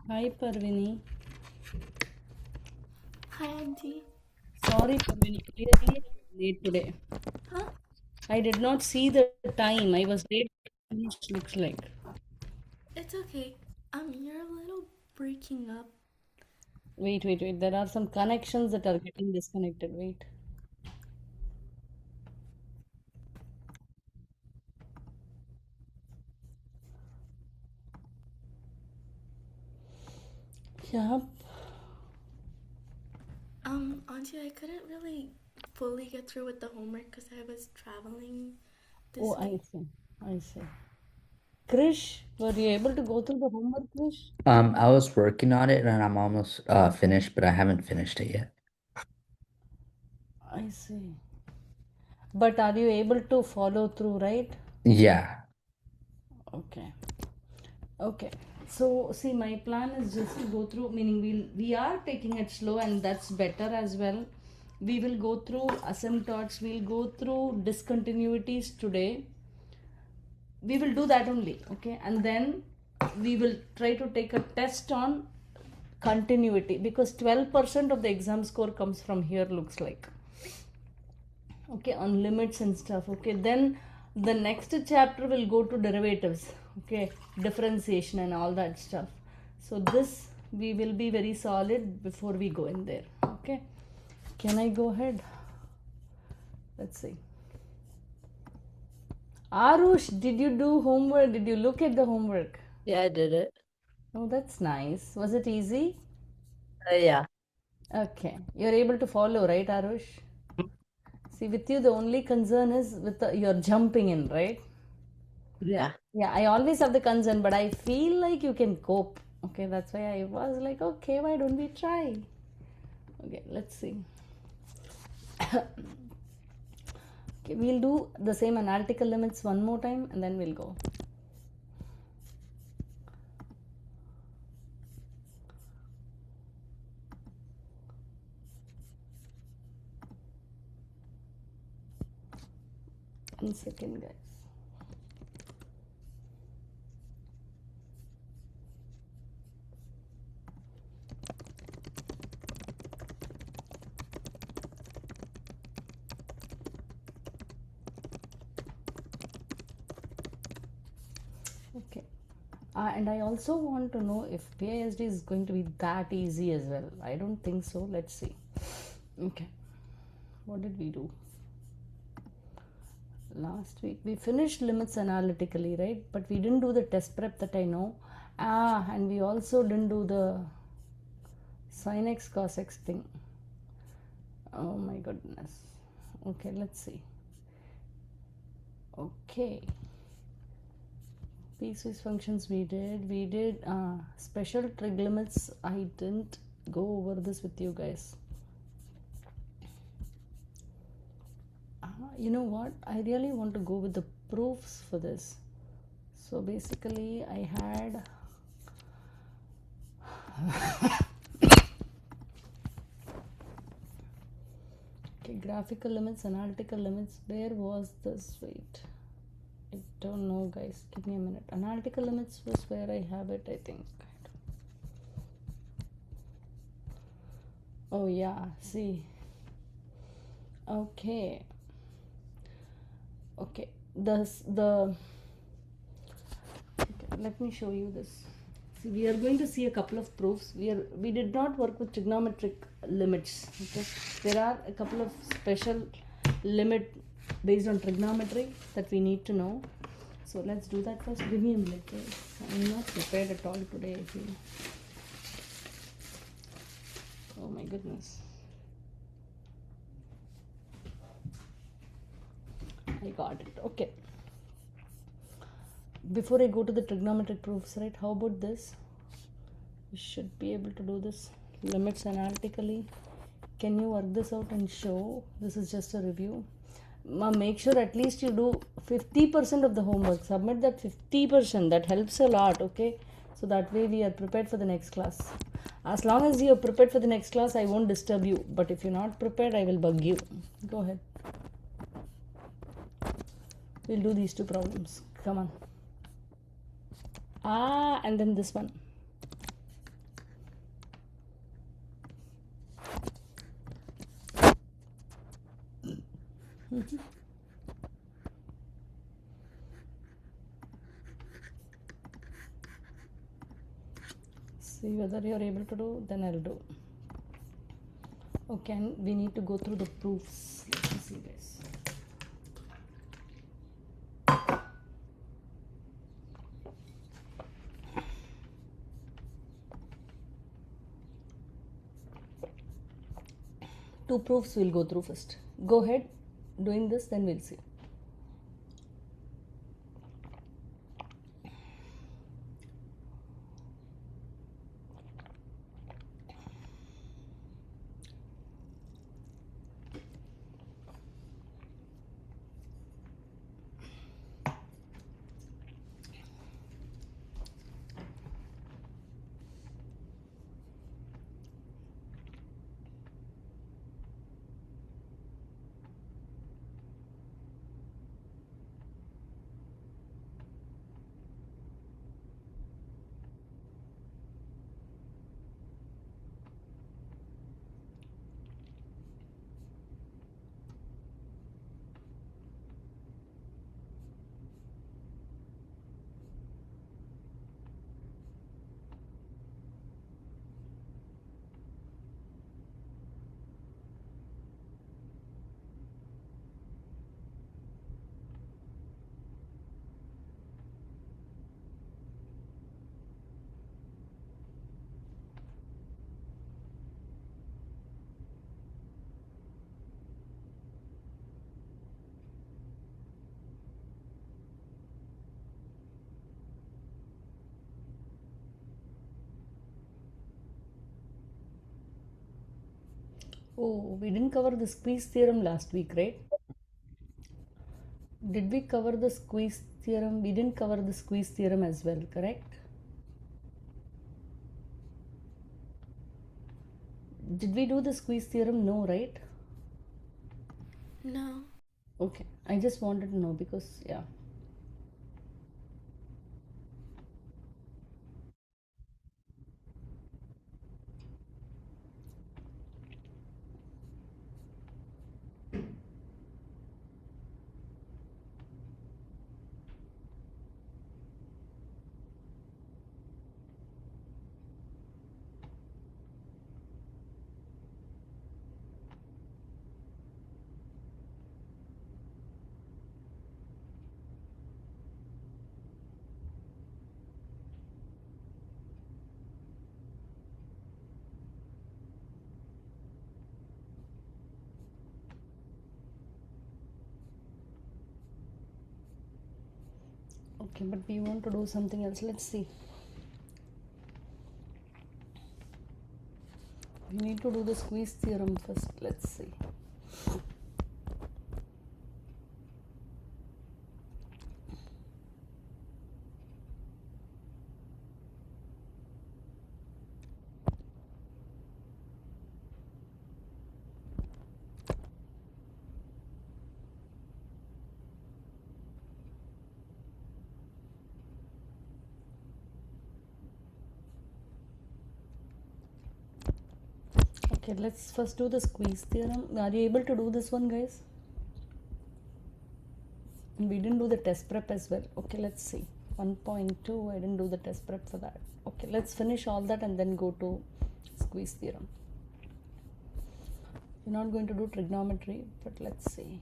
Hi Parvini. Hi, Auntie. Sorry Parvini, clearly I was late today. Huh? I did not see the time. I was late. Looks like. It's okay. You're a little breaking up. Wait. There are some connections that are getting disconnected. Wait. Yeah. Auntie, I couldn't really fully get through with the homework because I was traveling Oh, this I week. see. I see. Krish, were you able to go through the homework, Krish? I was working on it and I'm almost finished, but I haven't finished it yet. I see. But are you able to follow through, right? Yeah. Okay. Okay. So see, my plan is just to go through, meaning we are taking it slow, and that's better as well. We will go through asymptotes, we'll go through discontinuities today. We will do that only, okay? And then we will try to take a test on continuity because 12% of the exam score comes from here, looks like. Okay, on limits and stuff. Okay, then the next chapter will go to derivatives. Okay, differentiation and all that stuff. So this we will be very solid before we go in there. Okay, can I go ahead? Let's see. Arush, did you do homework? Did you look at the homework? Yeah, I did it. Oh, that's nice. Was it easy? Yeah. Okay, you're able to follow, right, Arush? See, with you, the only concern is with you're jumping in, right? Yeah. Yeah, I always have the concern, but I feel like you can cope. Okay, that's why I was like, okay, why don't we try? Okay, let's see. Okay, we'll do the same analytical limits one more time and then we'll go. One second, guys. Okay. And I also want to know if PISD is going to be that easy as well. I don't think so. Let's see. Okay. What did we do? Last week we finished limits analytically, right? But we didn't do the test prep that I know. And we also didn't do the sin x cos x thing. Oh my goodness. Okay, let's see. Okay, piecewise functions we did special trig limits. I didn't go over this with you guys. You know what, I really want to go with the proofs for this. So basically I had okay, graphical limits, analytical limits. Where was this? Wait, I don't know, guys. Give me a minute. Analytical limits was where I have it, I think. Oh yeah, see. Okay. Okay. The okay, let me show you this. See, we are going to see a couple of proofs. We did not work with trigonometric limits. Okay. There are a couple of special limit based on trigonometry that we need to know. So let's do that first. Give me a minute, guys. I'm not prepared at all today, I feel. Oh my goodness. I got it. Okay. Before I go to the trigonometric proofs, right? How about this? You should be able to do this. Limits analytically. Can you work this out and show? This is just a review. Make sure at least you do 50% of the homework. Submit that 50%. That helps a lot, okay? So that way we are prepared for the next class. As long as you are prepared for the next class, I won't disturb you. But if you're not prepared, I will bug you. Go ahead. We'll do these two problems. Come on. And then this one. See whether you're able to do, then I'll do. Okay, and we need to go through the proofs. Let me see this. Two proofs we'll go through first. Go ahead doing this, then we'll see. Oh, we didn't cover the squeeze theorem last week, right? Did we cover the squeeze theorem? We didn't cover the squeeze theorem as well, correct? Did we do the squeeze theorem? No, right? No. Okay, I just wanted to know because, yeah. Okay, but we want to do something else. Let's see. We need to do the squeeze theorem first. Let's see. Okay, let's first do the squeeze theorem. Are you able to do this one, guys? We didn't do the test prep as well. Okay, let's see. 1.2, I didn't do the test prep for that. Okay, let's finish all that and then go to squeeze theorem. We're not going to do trigonometry, but let's see.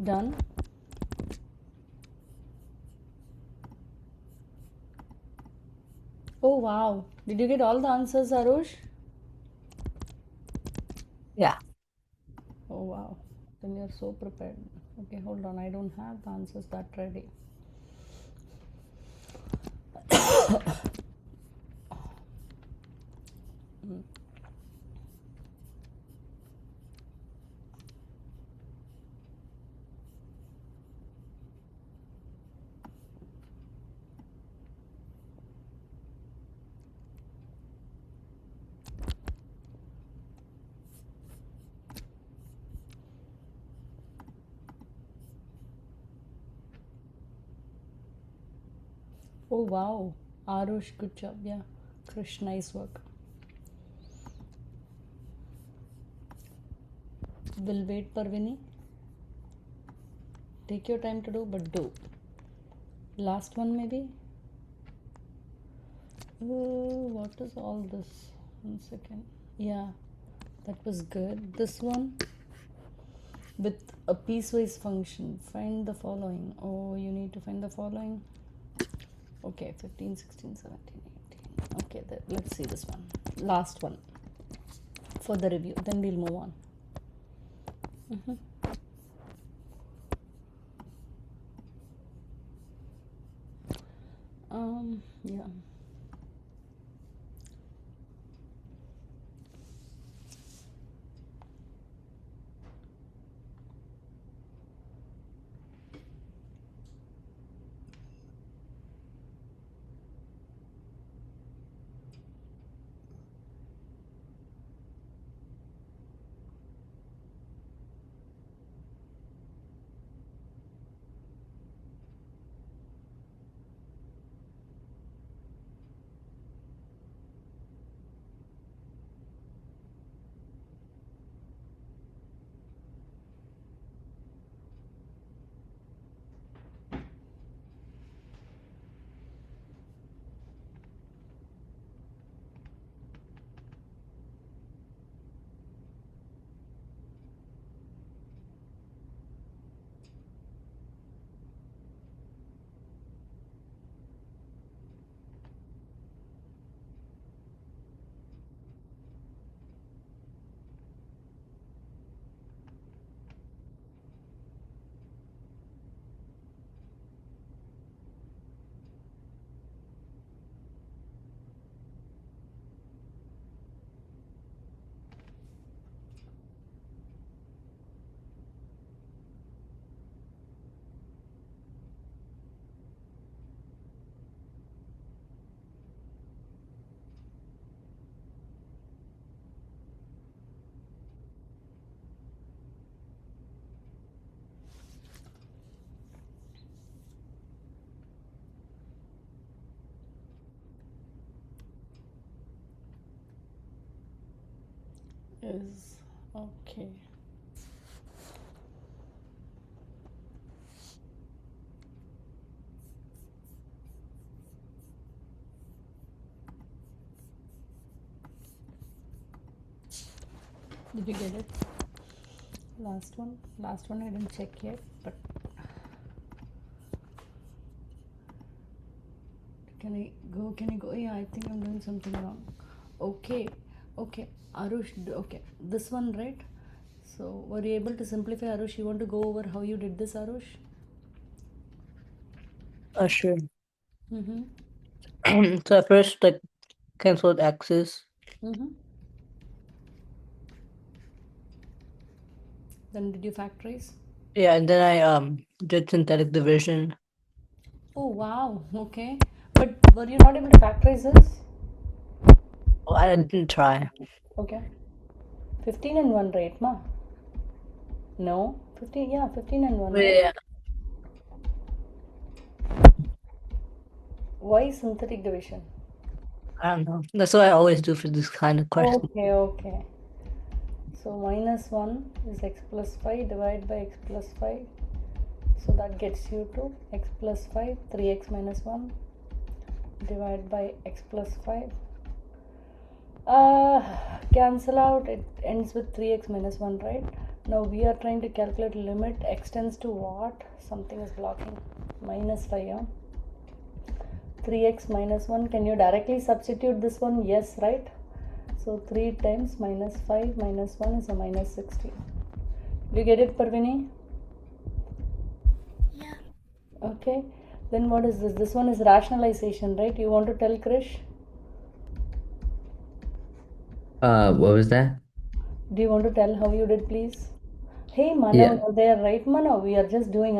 Done. Oh wow, did you get all the answers, Arush? Yeah. Oh wow, then you're so prepared. Okay, hold on, I don't have the answers that ready. Oh wow, Arush, good job. Yeah, Krish, nice work. We'll wait, Parvini. Take your time to do, but do. Last one, maybe. What is all this? 1 second. Yeah, that was good. This one with a piecewise function. Find the following. Oh, you need to find the following. Okay, 15, 16, 17, 18. Okay, let's see this one. Last one for the review. Then we'll move on. Yeah. Is okay. Did you get it? Last one. Last one I didn't check yet, but can I go? Can I go? Yeah, I think I'm doing something wrong. Okay. Okay. Arush, okay. This one, right? So, were you able to simplify, Arush? You want to go over how you did this, Arush? Sure. Mm-hmm. So I first like canceled X's. Mm-hmm. Then did you factorize? Yeah, and then I did synthetic division. Oh, wow. Okay. But were you not able to factorize this? Oh, I didn't try. Okay. 15 and 1, right, ma? No. 15, yeah, 15 and 1, right? Yeah, Why synthetic division? I don't know. That's what I always do for this kind of question. Okay, okay. So minus 1 is x plus 5 divided by x plus 5. So that gets you to x plus 5, 3x minus 1 divided by x plus 5. Cancel out, it ends with 3x minus 1, right? Now we are trying to calculate limit x tends to what? Something is blocking. Minus 5, yeah? 3x minus 1. Can you directly substitute this one? Yes, right? So 3 times minus 5 minus 1 is a minus 16. Do you get it, Parvini? Yeah. Okay. Then what is this? This one is rationalization, right? You want to tell Krish? What was that? Do you want to tell how you did, please? Hey, Manav, Yeah. you're there, right, Manav? We are just doing.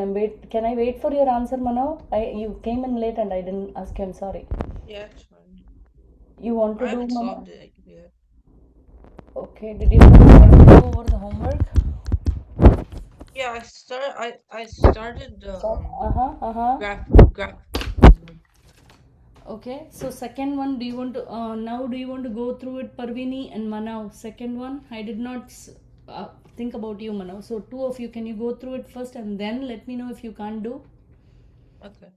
Can I wait for your answer, Manav? You came in late and I didn't ask you. I'm sorry. Yeah, it's fine. You want I to do, haven't Manav? solved it yet. Okay. Did you go over the homework? Yeah, I started the graph. Okay. So second one, do you want to now? Do you want to go through it, Parvini and Manav? Second one, I did not think about you, Manav. So two of you, can you go through it first and then let me know if you can't do? Okay.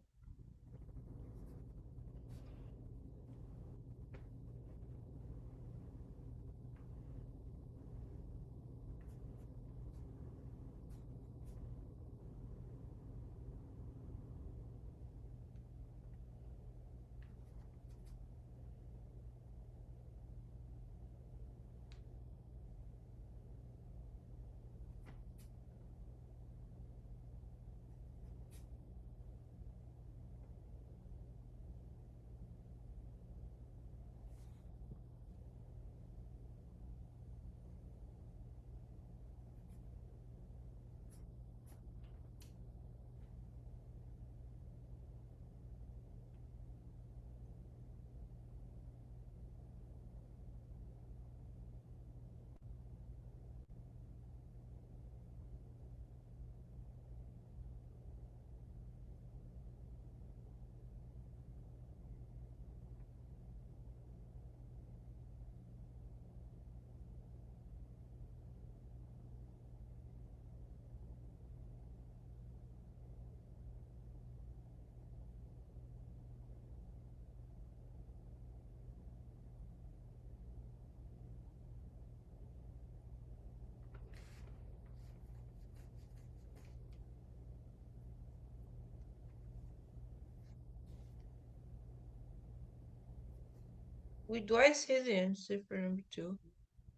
Wait, do I say the answer for number 2?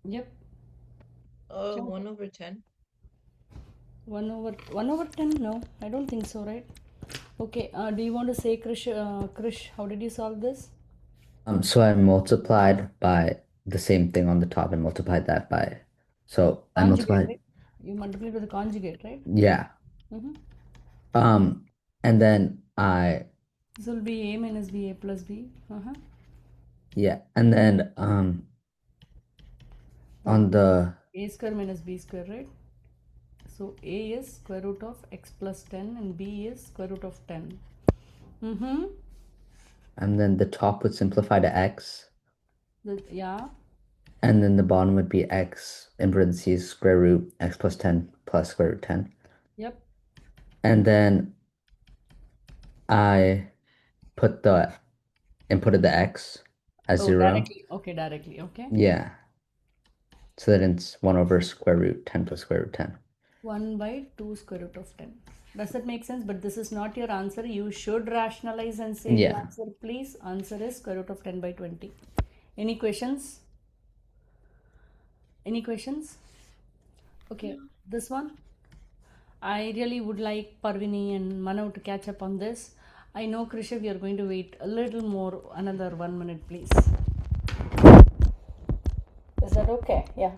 Yep. Sure. 1/10. 1 over 10? No, I don't think so, right? Okay. Do you want to say, Krish? Krish, how did you solve this? So I multiplied by the same thing on the top and multiplied that by, so I Conjugate, multiplied, right? You multiply with the conjugate, right? yeah. Mm-hmm. And then I, This will be a minus b, a plus b. yeah, and then on the, A square minus b square, right? So a is square root of x plus 10 and b is square root of 10. and then the top would simplify to x, Yeah. and then the bottom would be x in parentheses square root x plus 10 plus square root 10. Yep. And then I inputted the x as 0. Directly. Okay, directly. Okay. Yeah. So that it's 1 over square root 10 plus square root 10. 1 by 2 square root of 10. Does that make sense? But this is not your answer. You should rationalize and say your Yeah. answer, please. Answer is square root of 10 by 20. Any questions? Any questions? Okay, No. this one. I really would like Parvini and Manav to catch up on this. I know, Krisha, we are going to wait a little more, another 1 minute, please. Is that okay? Yeah.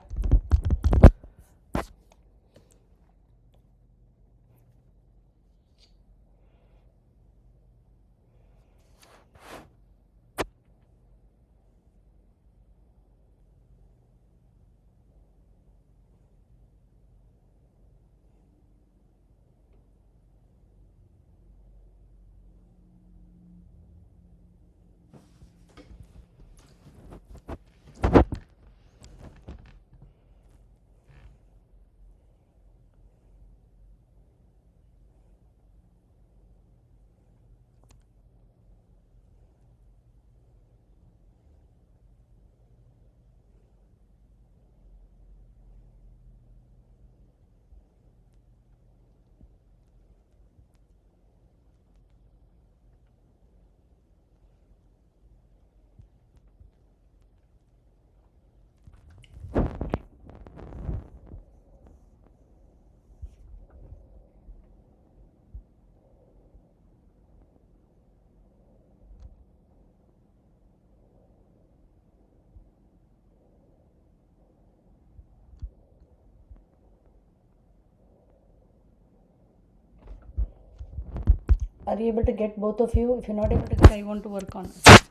Are you able to get both of you? If you're not able to get, I want to work on it.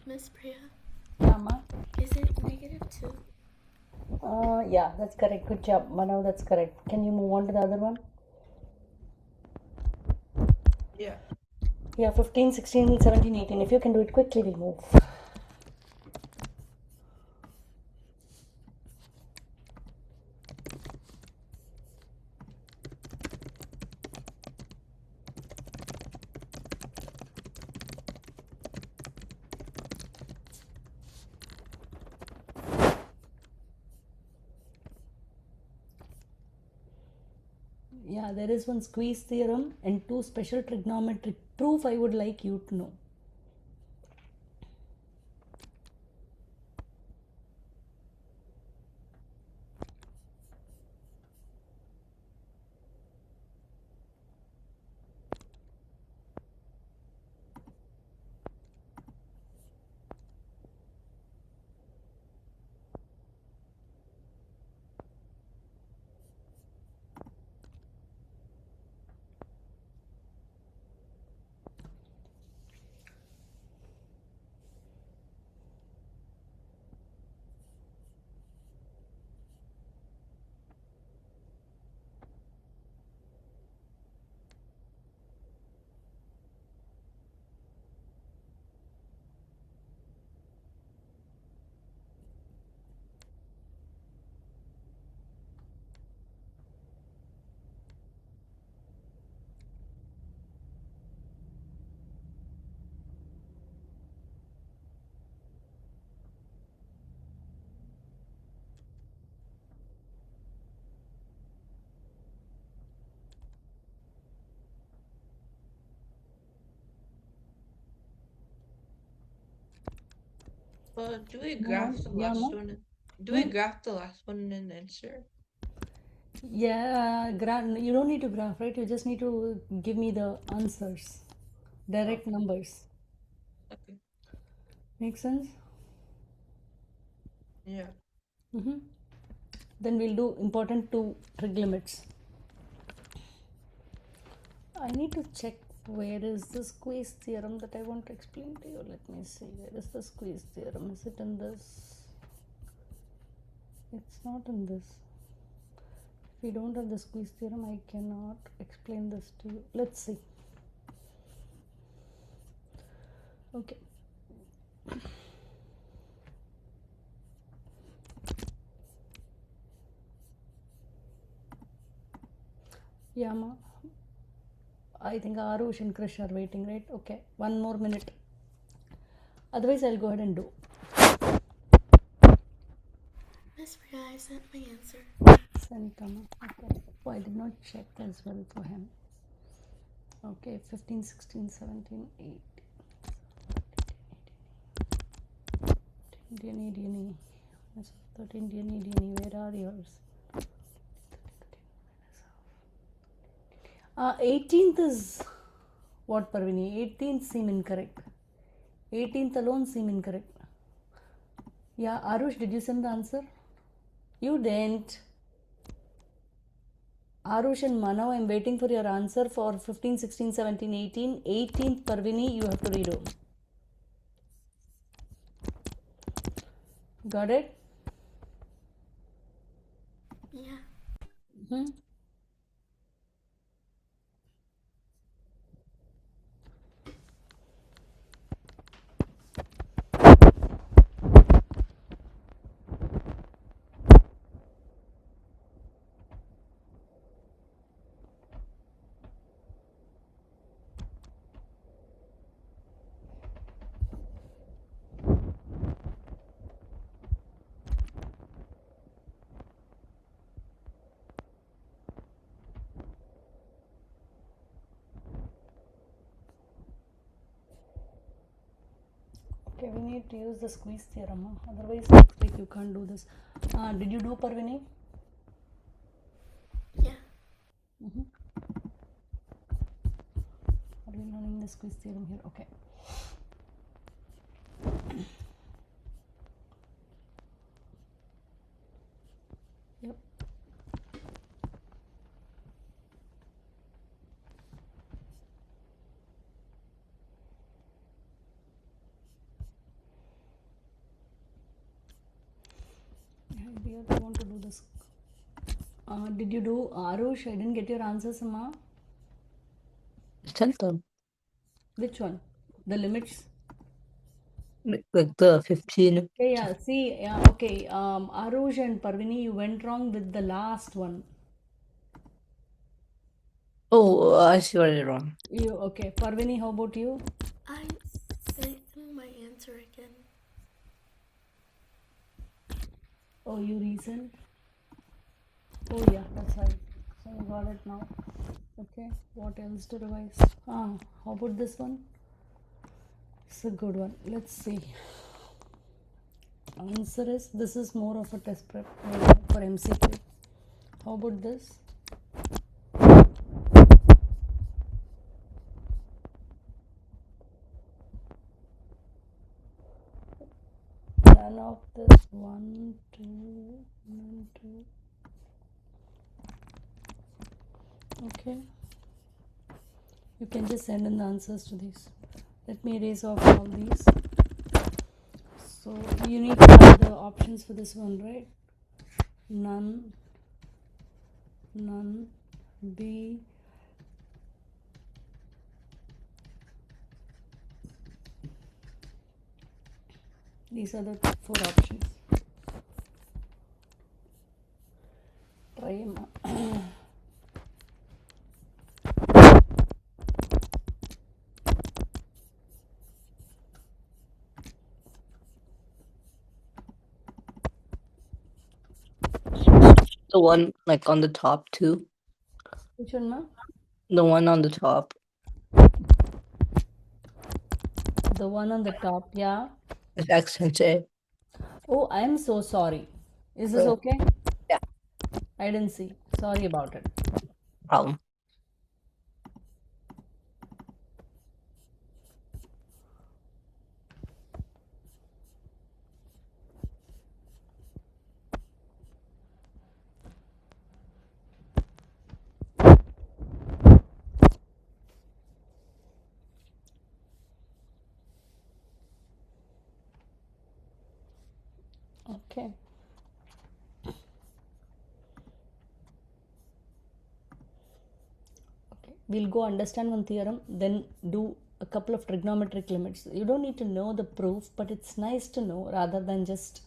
Miss Priya, Mama? is it -2? Yeah, that's correct. Good job. Manav, that's correct. Can you move on to the other one? Yeah. Yeah, 15, 16, 17, 18. If you can do it quickly, we'll move. Yeah, there is one squeeze theorem and two special trigonometric proof I would like you to know. Do we Move graph on. the Yeah, last ma? one? Do we Hmm? graph the last one and then answer? Yeah, you don't need to graph, right? You just need to give me the answers, direct Okay. numbers. Okay. Make sense? Yeah. Mm-hmm. Then we'll do important two trig limits. I need to check where is the squeeze theorem that I want to explain to you. Let me see. Where is the squeeze theorem? Is it in this? It's not in this. If we don't have the squeeze theorem, I cannot explain this to you. Let's see. Okay. Yama. I think Arush and Krish are waiting, right? Okay. 1 more minute. Otherwise, I'll go ahead and do. Miss Priya, I sent my answer. Sent Tama. Okay. Oh, I did not check as well for him. Okay. 15, 16, 17, 18. Indian, 13, where are yours? 18th is what, Parvini? 18th seem incorrect. 18th alone seem incorrect. Yeah, Arush, did you send the answer? You didn't. Arush and Manav, I'm waiting for your answer for 15, 16, 17, 18. 18th, Parvini, you have to redo. Got it? Yeah. Hmm? Okay, we need to use the squeeze theorem. Huh? Otherwise, looks like you can't do this. Did you do, Parvini? Yeah. Are we learning the squeeze theorem here? Okay. Yep. We also want to do this. Did you do Arush? I didn't get your answers, Amma. Sent them. Which one? The limits? Like the 15. Yeah. See, yeah. Okay. Arush and Parvini, you went wrong with the last one. Oh, I see what I did wrong. You okay? Parvini, how about you? I sent him my answer again. Oh, you resent? Oh yeah, that's right. So you got it now. Okay. What else to revise? How about this one? It's a good one. Let's see. Answer is this is more of a test prep for MCQ. How about this? None of this. 1, 2, 1, 2. Okay. You can just send in the answers to these. Let me erase off all these. So you need to have the options for this one, right? None, none, B. These are the 4 options. Try them. The one like on the top too. Which one, ma? The one on the top. The one on the top, yeah. It's accent A. Oh, I am so sorry. Is this Uh, okay? yeah, I didn't see. Sorry about it. problem. Okay. Okay. We'll go understand one theorem, then do a couple of trigonometric limits. You don't need to know the proof, but it's nice to know rather than just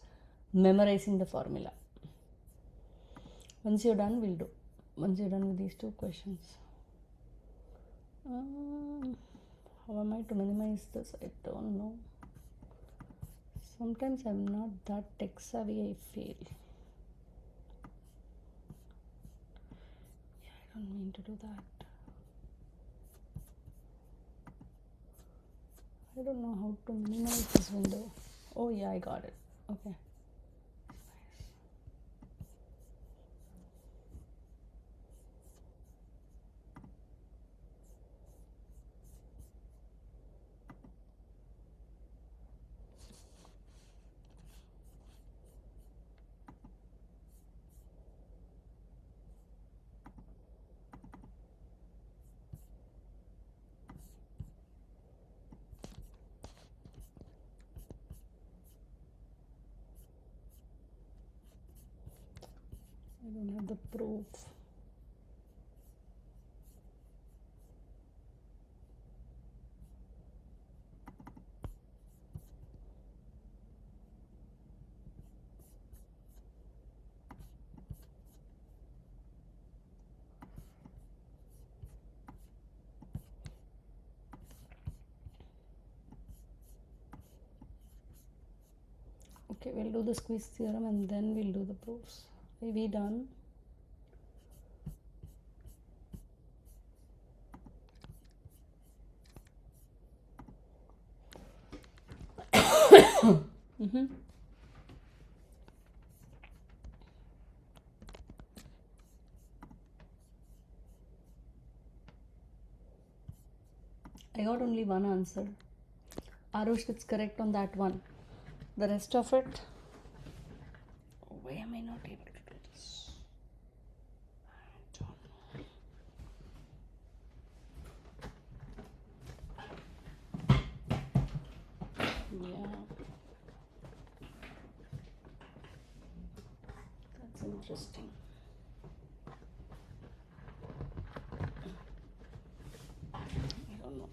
memorizing the formula. Once you're done, we'll do. Once you're done with these two questions. How am I to minimize this? I don't know. Sometimes I'm not that tech savvy, I feel. Yeah, I don't mean to do that. I don't know how to minimize this window. Oh yeah, I got it. Okay. I don't have the proof. Okay, we'll do the squeeze theorem and then we'll do the proofs. Are we done? I got only one answer. Arush, it's correct on that one. The rest of it, why am I not able to do this? I don't know. Yeah, that's interesting. I don't know.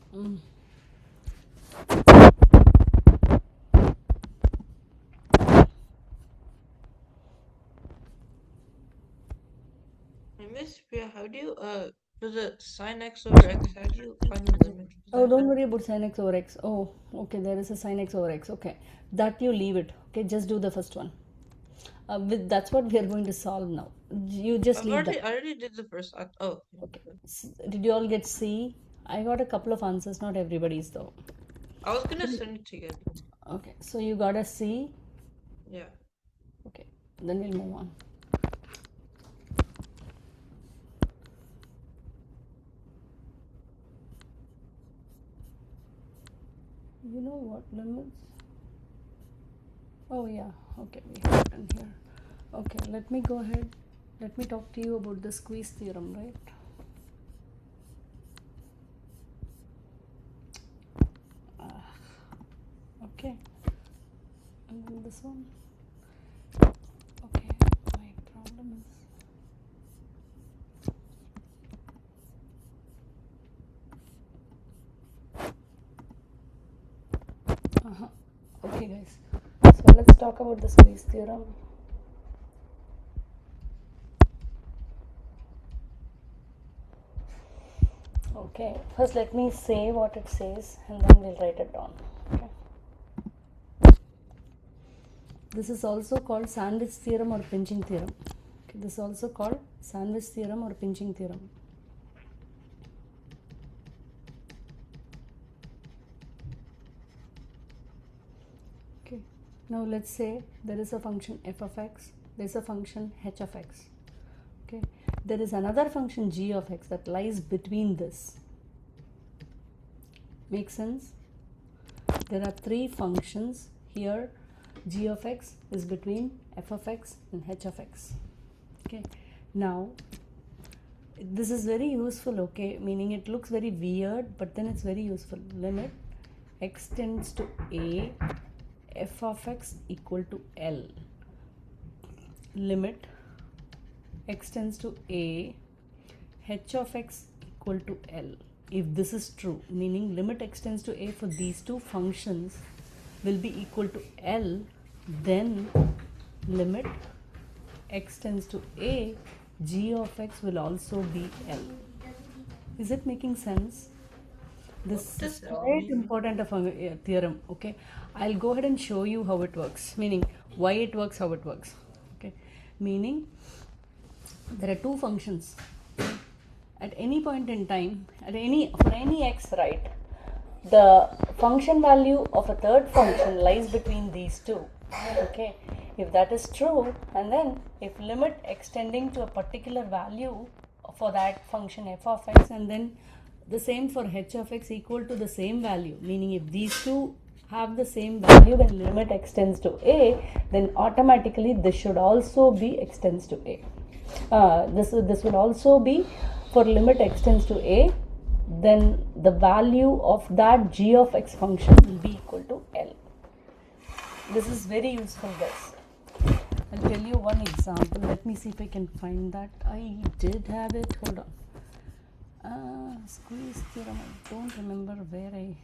Hey, Miss Priya, how do you for the sin x over x, how do you find the limit for Oh, that? don't worry about sin x over x. Oh, okay, there is a sin x over x. Okay, that you leave it. Okay, just do the first one. That's what we are going to solve now. You just leave that. I already did the first. Oh, yeah, Okay. good. Did you all get C? I got a couple of answers, not everybody's though. I was gonna send it to you again. Okay, so you got a C. Yeah. Okay, then we'll move on. You know what limits? Oh yeah, okay, we have it in here. Okay, let me go ahead. Let me talk to you about the squeeze theorem, right? Okay, and then this one. Okay, my problem is. Okay, guys. So let's talk about the squeeze theorem. Okay, first let me say what it says and then we'll write it down. Okay. This is also called sandwich theorem or pinching theorem. Okay, this is also called sandwich theorem or pinching theorem. Okay. Now let's say there is a function f of x, there is a function h of x. Okay. There is another function g of x that lies between this. Make sense? There are three functions here. G of x is between f of x and h of x. Okay. Now this is very useful, okay, meaning it looks very weird, but then it's very useful. Limit x tends to a, f of x equal to L. Limit x tends to a, h of x equal to L. If this is true, meaning limit x tends to a for these two functions will be equal to L, then limit x tends to a, g of x will also be L. Is it making sense? This Does is it all quite mean? important of a theorem. Okay, I'll go ahead and show you how it works, meaning why it works, how it works. Okay, meaning there are two functions. At any point in time, for any x, right, the function value of a third function lies between these two. Okay, if that is true, and then if limit x tending to a particular value for that function f of x, and then the same for h of x equal to the same value, meaning if these two have the same value when limit x tends to a, then automatically this should also be x tends to a. This will also be for limit x tends to a, then the value of that g of x function will be equal to L. This is very useful, guys. I'll tell you one example. Let me see if I can find that. I did have it. Hold on. Squeeze theorem. I don't remember where I.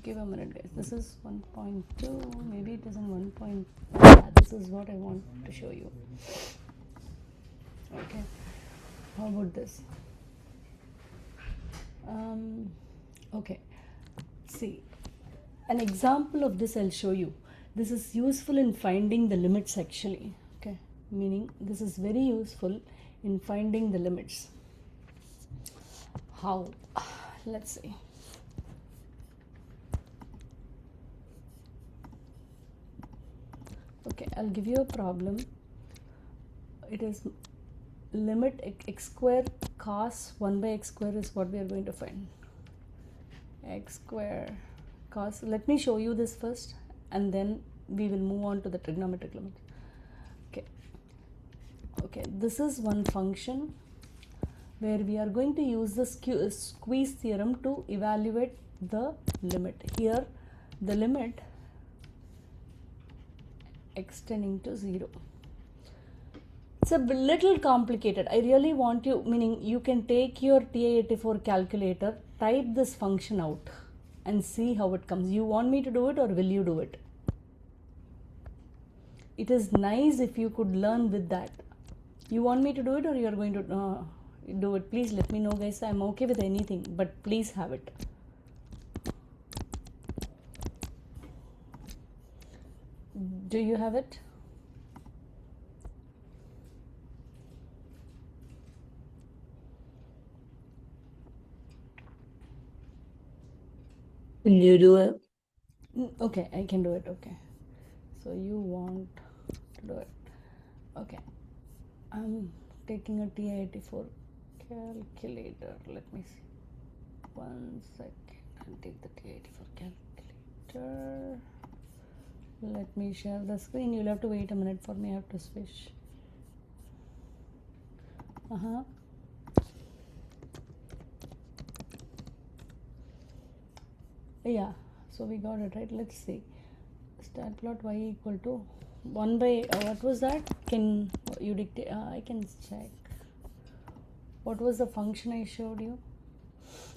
Give a minute, guys. This is 1.2. Maybe it is in 1. This is what I want to show you. Okay. How about this? Okay. See, an example of this I'll show you. This is useful in finding the limits actually. Okay. Meaning this is very useful in finding the limits. How? Let's see. Okay, I'll give you a problem. It is limit x square cos 1 by x square is what we are going to find. X square cos, let me show you this first and then we will move on to the trigonometric limit. Okay, this is one function where we are going to use the squeeze theorem to evaluate the limit. Here the limit x tending to 0. It's a little complicated. I really want you, meaning you can take your TI-84 calculator, type this function out and see how it comes. You want me to do it or will you do it? It is nice if you could learn with that. You want me to do it or you are going to do it? Please let me know, guys. I'm okay with anything, but please have it. Do you have it? Can you do it? Okay, I can do it. Okay, so you want to do it. Okay, I'm taking a TI-84 calculator. Let me see. 1 second. I'll take the TI-84 calculator. Let me share the screen. You'll have to wait a minute for me. I have to switch. Yeah, so we got it, right? Let's see. Stat plot y equal to 1 by what was that? Can you dictate? I can check. What was the function I showed you?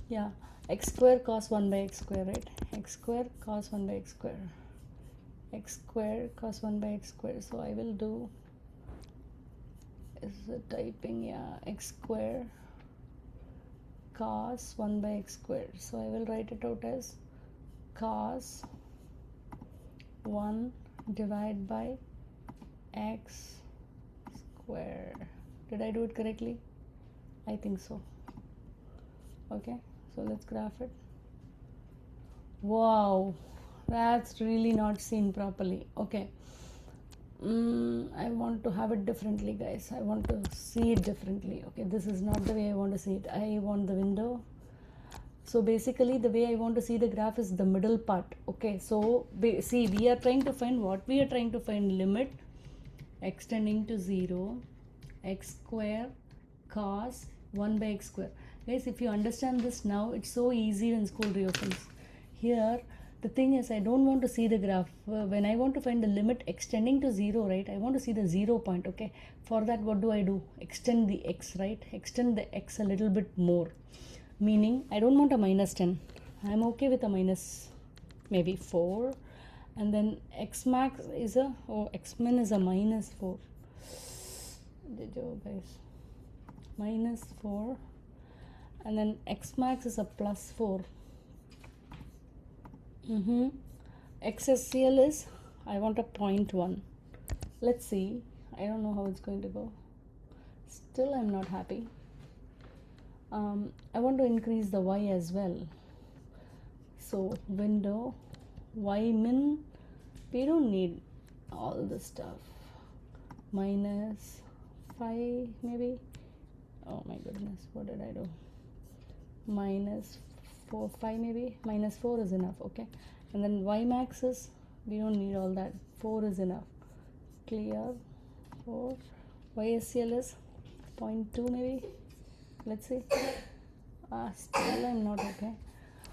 Yeah, x square cos 1 by x square, right? X square cos 1 by x square. X square cos 1 by x square. So I will do is the typing, yeah, x square cos 1 by x square. So I will write it out as cos 1 divided by x square. Did I do it correctly? I think so. Okay, so let's graph it. Wow, That's really not seen properly. Okay. I want to have it differently, guys. I want to see it differently. Okay, this is not the way I want to see it. I want the window. So basically the way I want to see the graph is the middle part. Okay, so see, we are trying to find what we are trying to find: limit extending to 0 x square cos 1 by x square. Guys, if you understand this now, it's so easy when school reopens. Here the thing is, I don't want to see the graph. When I want to find the limit extending to 0, right, I want to see the 0 point. Okay, for that what do? Extend the x, right? Extend the x a little bit more, meaning I don't want a minus 10. I'm okay with a minus maybe 4, and then x max is a, x min is a minus 4. Did you guys? Minus 4, and then x max is a plus 4. XSCL is, I want a 0.1. Let's see. I don't know how it's going to go. Still I'm not happy. I want to increase the y as well. So window y min, we don't need all this stuff. Minus 5 maybe. Oh my goodness, what did I do? Minus 4, 5 maybe. Minus 4 is enough. Okay, and then y max is, we don't need all that. 4 is enough. Clear. 4. YSCL is 0.2 maybe. Let's see. Still I'm not okay.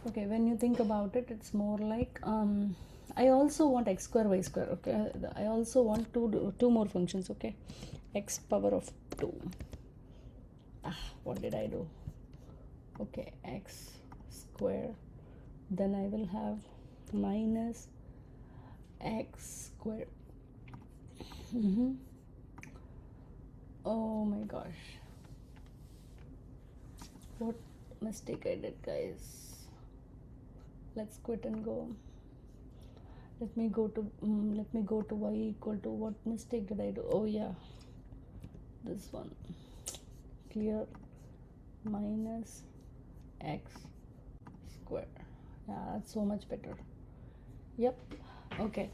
Okay, when you think about it, it's more like I also want x square y square. Okay, I also want two more functions. Okay, x power of 2. What did I do? Okay, x square, then I will have minus x square. Oh my gosh, what mistake I did, guys. Let's quit and go. Let me go to y equal to, what mistake did I do? Oh yeah, this one. Clear. Minus x square. Yeah, that's so much better. Yep. Okay,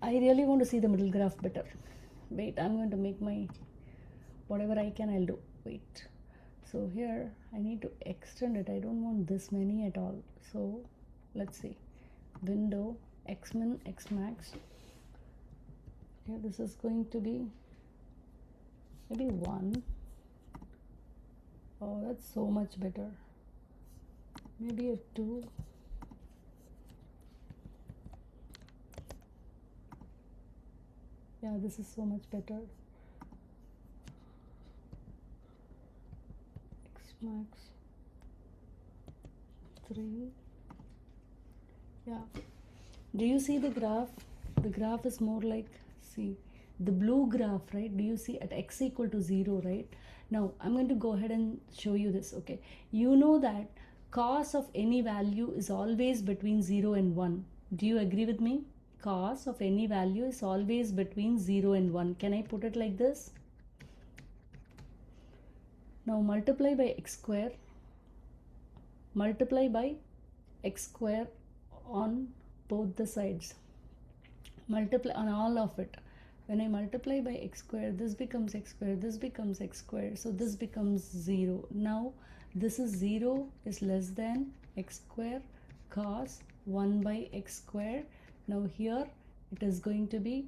I really want to see the middle graph better. Wait, I'm going to make my, whatever I can I'll do. Wait, so here I need to extend it. I don't want this many at all. So let's see, window x min x max. Okay, this is going to be maybe 1. Oh, that's so much better. Maybe a 2. Yeah, this is so much better. X max 3. Yeah. Do you see the graph? The graph is more like, see, the blue graph, right? Do you see at x equal to 0, right? Now I'm going to go ahead and show you this. Okay, you know that cos of any value is always between 0 and 1. Do you agree with me? Cos of any value is always between 0 and 1. Can I put it like this? Now multiply by x square. Multiply by x square on both the sides. Multiply on all of it. When I multiply by x square, this becomes x square, this becomes x square, so this becomes 0. Now this is 0 is less than x square cos 1 by x square. Now here it is going to be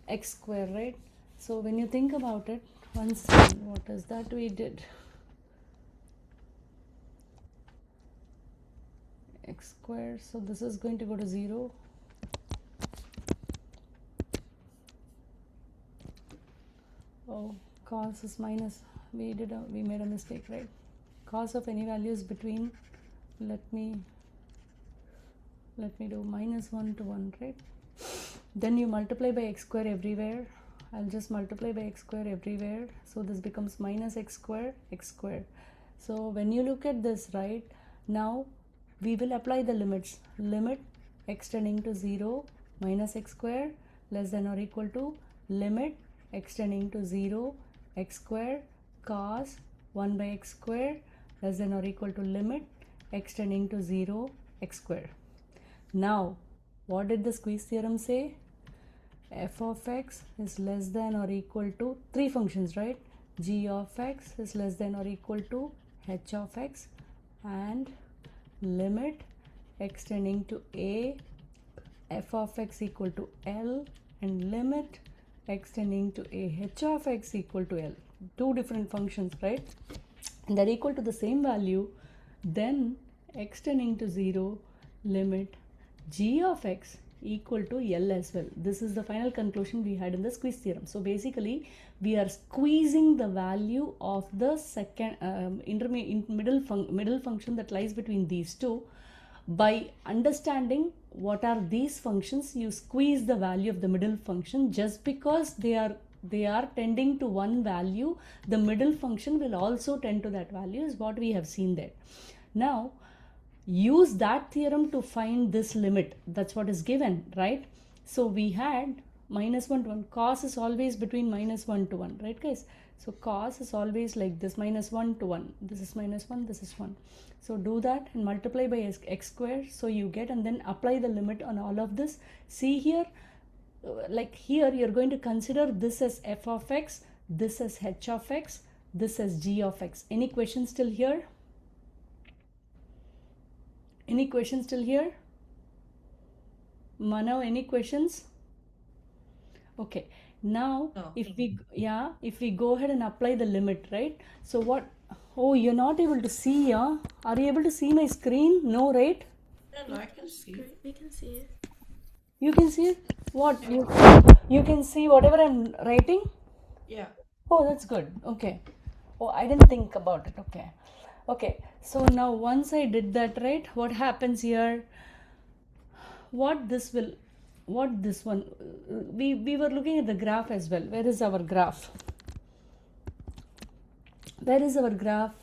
x square, right? So when you think about it, once again, what is that we did? X square, so this is going to go to 0. Oh, cos is minus, we made a mistake, right? Cos of any value is between, let me do minus 1 to 1, right? Then you multiply by x square everywhere. I'll just multiply by x square everywhere, so this becomes minus x square. So when you look at this, right, now we will apply the limits. Limit x tending to 0 minus x square less than or equal to limit x tending to 0 x square cos 1 by x square less than or equal to limit x tending to 0 x square. Now, what did the squeeze theorem say? F of x is less than or equal to three functions, right? G of x is less than or equal to h of x, and limit x tending to a, f of x equal to L, and limit x tending to a, h of x equal to L. Two different functions, right? And they're equal to the same value. Then x tending to 0, limit g of x equal to L as well. This is the final conclusion we had in the squeeze theorem. So basically we are squeezing the value of the second middle function that lies between these two. By understanding what are these functions, you squeeze the value of the middle function. Just because they are tending to one value, the middle function will also tend to that value, is what we have seen there. Now use that theorem to find this limit. That's what is given, right? So we had minus 1 to 1. Cos is always between minus 1 to 1, right guys? So cos is always like this, minus 1 to 1. This is minus 1, this is 1. So do that and multiply by x square. So you get, and then apply the limit on all of this. See here, like here you're going to consider this as f of x, this as h of x, this as g of x. Any questions still here? Any questions still here? Manav, any questions? Okay. Now, No. if we go ahead and apply the limit, right? So what? Oh, you're not able to see, yeah? Are you able to see my screen? No, right? No, I can see. Great. We can see it. You can see it? What? You can see whatever I'm writing? Yeah. Oh, that's good. Okay. Oh, I didn't think about it. Okay. Okay. So now once I did that, right? What happens here? What this one, we were looking at the graph as well. Where is our graph? Where is our graph?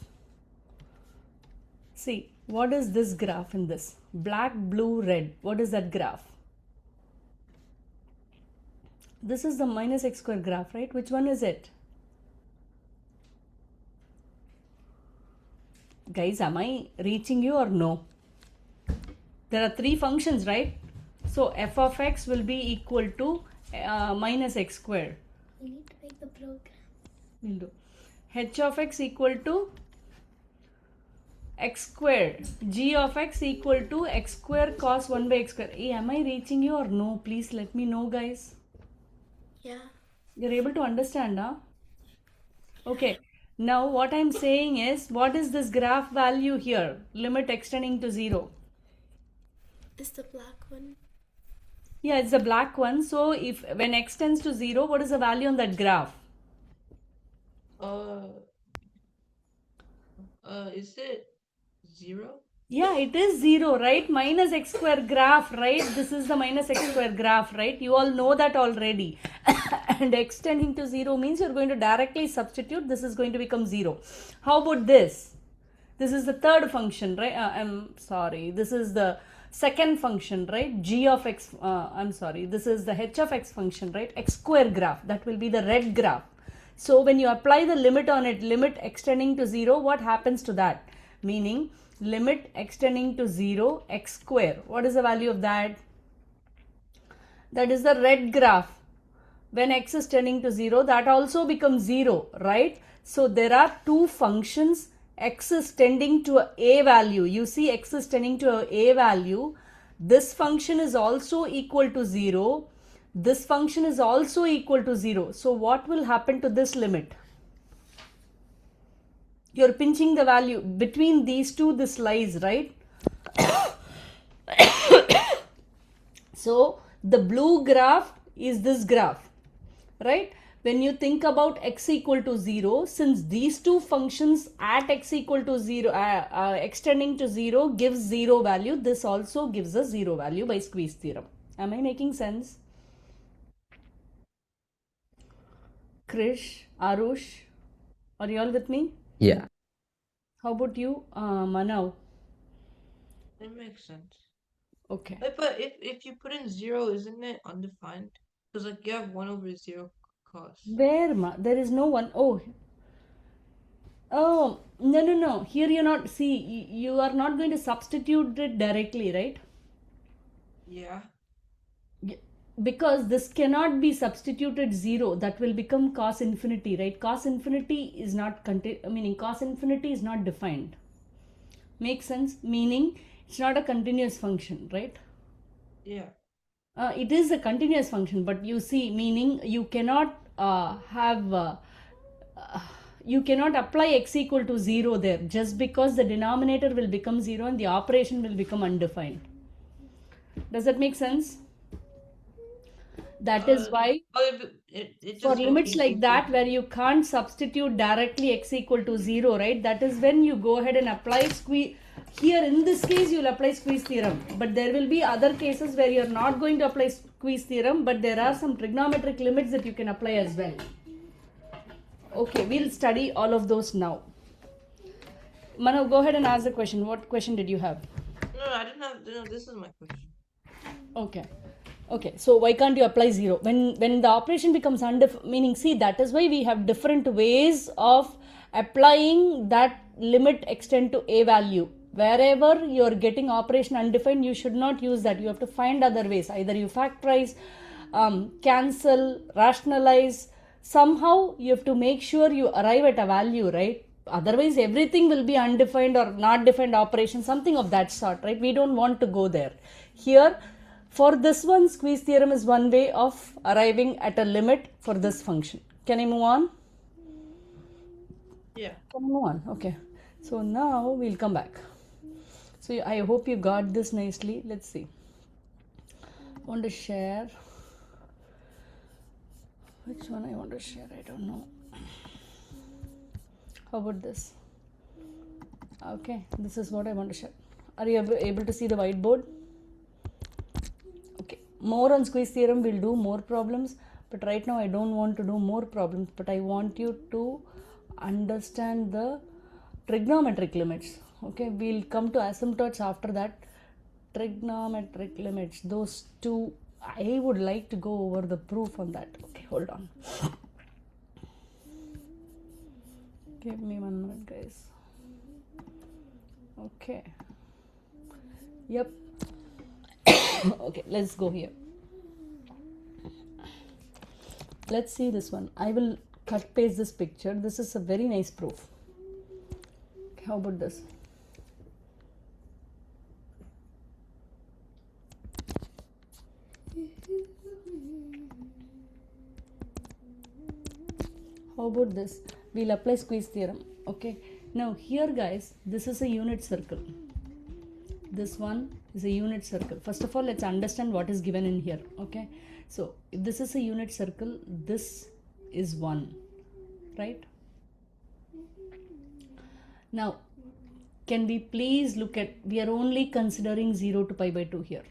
See, what is this graph in this? Black, blue, red. What is that graph? This is the minus x square graph, right? Which one is it? Guys, am I reaching you or no? There are three functions, right? So f of x will be equal to minus x square. You need to make the program. We'll do. H of x equal to x square. G of x equal to x square cos 1 by x square. Hey, am I reaching you or no? Please let me know, guys. Yeah. You're able to understand, huh? Okay. Now what I'm saying is, what is this graph value here? Limit extending to 0. It's the black one. Yeah, it's the black one. So if when x tends to 0, what is the value on that graph? Is it 0? Yeah, it is 0, right? Minus x square graph, right? This is the minus x square graph, right? You all know that already. And x tending to 0 means you're going to directly substitute. This is going to become 0. How about this? This is the third function, right? I'm sorry. This is the second function, right? G of x, I'm sorry. This is the h of x function, right? X square graph. That will be the red graph. So when you apply the limit on it, limit extending to 0, what happens to that? Meaning limit extending to 0 x square. What is the value of that? That is the red graph. When x is tending to 0, that also becomes 0, right? So there are two functions. X is tending to a value. You see x is tending to a value. This function is also equal to 0. This function is also equal to 0. So what will happen to this limit? You're pinching the value. Between these two, this lies, right? So the blue graph is this graph, right? When you think about x equal to 0, since these two functions at x equal to 0, extending to 0 gives 0 value, this also gives us 0 value by squeeze theorem. Am I making sense? Krish, Arush, are you all with me? Yeah. How about you, Manav? It makes sense. Okay. But if you put in 0, isn't it undefined? Because like you have 1 over 0 cos. Where, there is no one. Oh, Oh, no. Here you're not, see, you are not going to substitute it directly, right? Yeah. Because this cannot be substituted 0. That will become cos infinity, right? Cos infinity is not, meaning cos infinity is not defined. Makes sense? Meaning it's not a continuous function, right? Yeah. It is a continuous function, but you see, meaning you cannot you cannot apply x equal to 0 there, just because the denominator will become 0 and the operation will become undefined. Does that make sense? That is why It for just limits confused like me too. that where you can't substitute directly x equal to 0, right, that is when you go ahead and apply squeeze. Here in this case you will apply squeeze theorem, but there will be other cases where you are not going to apply squeeze theorem, but there are some trigonometric limits that you can apply as well. Okay, we'll study all of those now. Manav, go ahead and ask the question. What question did you have? No, I didn't have. No, this is my question. Okay, so why can't you apply 0 when the operation becomes meaning, see, that is why we have different ways of applying that limit extend to a value. Wherever you are getting operation undefined, you should not use that. You have to find other ways. Either you factorize, cancel, rationalize. Somehow you have to make sure you arrive at a value, right? Otherwise everything will be undefined or not defined operation, something of that sort, right? We don't want to go there. Here, for this one, squeeze theorem is one way of arriving at a limit for this function. Can I move on? Yeah. Can I move on? Okay. So now we'll come back. So I hope you got this nicely. Let's see. Want to share? Which one I want to share? I don't know. How about this? Okay, this is what I want to share. Are you able to see the whiteboard? Okay, more on squeeze theorem, we'll do more problems, but right now I don't want to do more problems, but I want you to understand the trigonometric limits. Okay, we'll come to asymptotes after that. Trigonometric limits, those two, I would like to go over the proof on that. Okay, hold on. Give me 1 minute, guys. Okay. Yep. Okay, let's go here. Let's see this one. I will cut paste this picture. This is a very nice proof. How about this? How about this? We'll apply squeeze theorem. Okay. Now here, guys, this is a unit circle. This one is a unit circle. First of all, let's understand what is given in here. Okay. So if this is a unit circle, this is 1, right? Now, can we please look at, we are only considering 0 to pi by 2 here.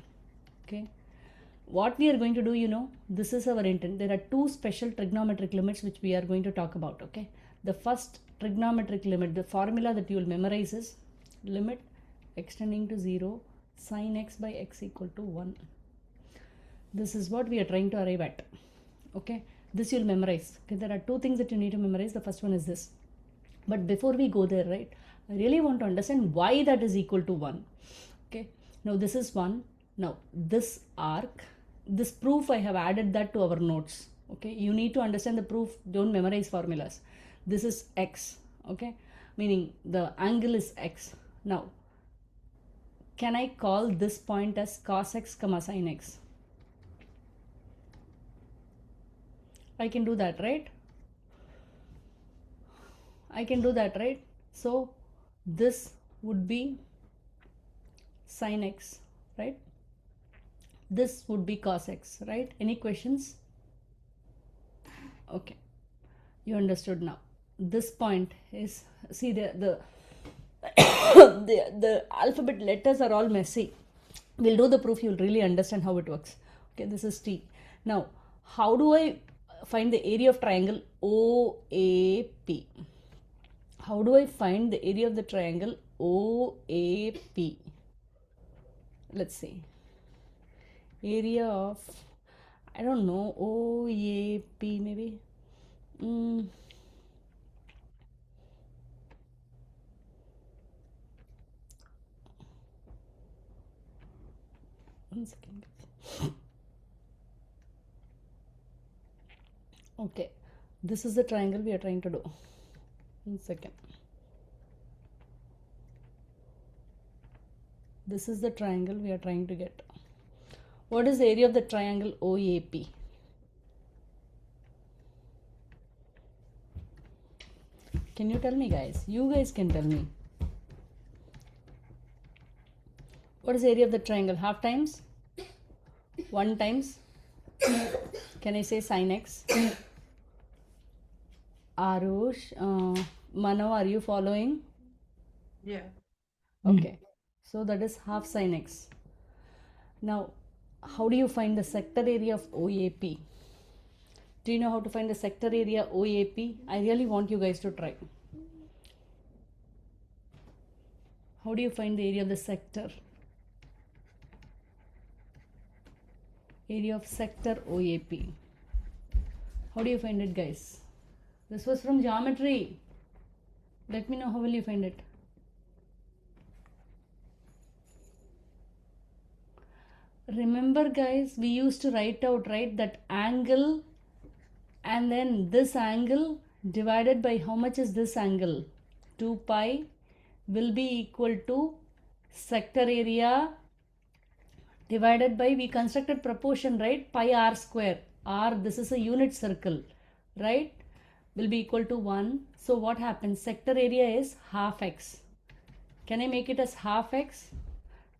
Okay. What we are going to do, you know, this is our intent. There are two special trigonometric limits which we are going to talk about. Okay. The first trigonometric limit, the formula that you will memorize is limit extending to 0 sin x by x equal to 1. This is what we are trying to arrive at. Okay. This you'll memorize. Okay. There are two things that you need to memorize. The first one is this. But before we go there, right, I really want to understand why that is equal to 1. Okay. Now this is 1. Now this arc, this proof, I have added that to our notes. Okay. You need to understand the proof. Don't memorize formulas. This is x. Okay. Meaning the angle is x. Now, can I call this point as cos x comma sin x? I can do that, right? I can do that, right? So this would be sin x, right? This would be cos x, right? Any questions? Okay, you understood now. This point is, see, the the alphabet letters are all messy. We'll do the proof, you'll really understand how it works. Okay, this is T. Now, how do I find the area of triangle OAP? How do I find the area of the triangle OAP? Let's see. Area of, I don't know, OAP maybe. 1 second. Okay, this is the triangle we are trying to do. 1 second. This is the triangle we are trying to get. What is the area of the triangle OAP? Can you tell me, guys? You guys can tell me. What is the area of the triangle? Half times? 1 times? Can I say sin x? Arush, Mano, are you following? Yeah. Okay, so that is half sin x. Now, how do you find the sector area of OAP? Do you know how to find the sector area OAP? I really want you guys to try. How do you find the area of the sector? Area of sector OAP. How do you find it, guys? This was from geometry. Let me know how will you find it. Remember, guys, we used to write out, right, that angle and then this angle divided by how much is this angle? 2 pi will be equal to sector area divided by, we constructed proportion, right, pi r square. R, this is a unit circle, right, will be equal to 1. So what happens? Sector area is half x. Can I make it as half x?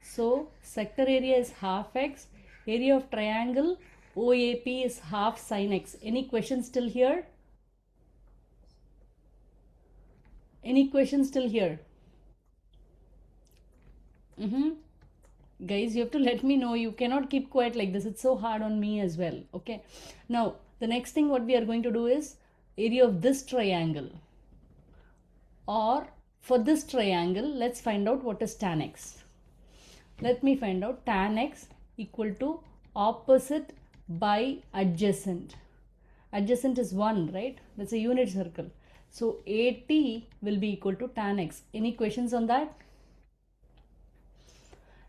So sector area is half x. Area of triangle OAP is half sin x. Any questions still here? Any questions still here? Guys, you have to let me know. You cannot keep quiet like this. It's so hard on me as well. Okay. Now, the next thing what we are going to do is area of this triangle. Or for this triangle, let's find out what is tan x. Let me find out tan x equal to opposite by adjacent. Adjacent is 1, right? That's a unit circle. So AT will be equal to tan x. Any questions on that?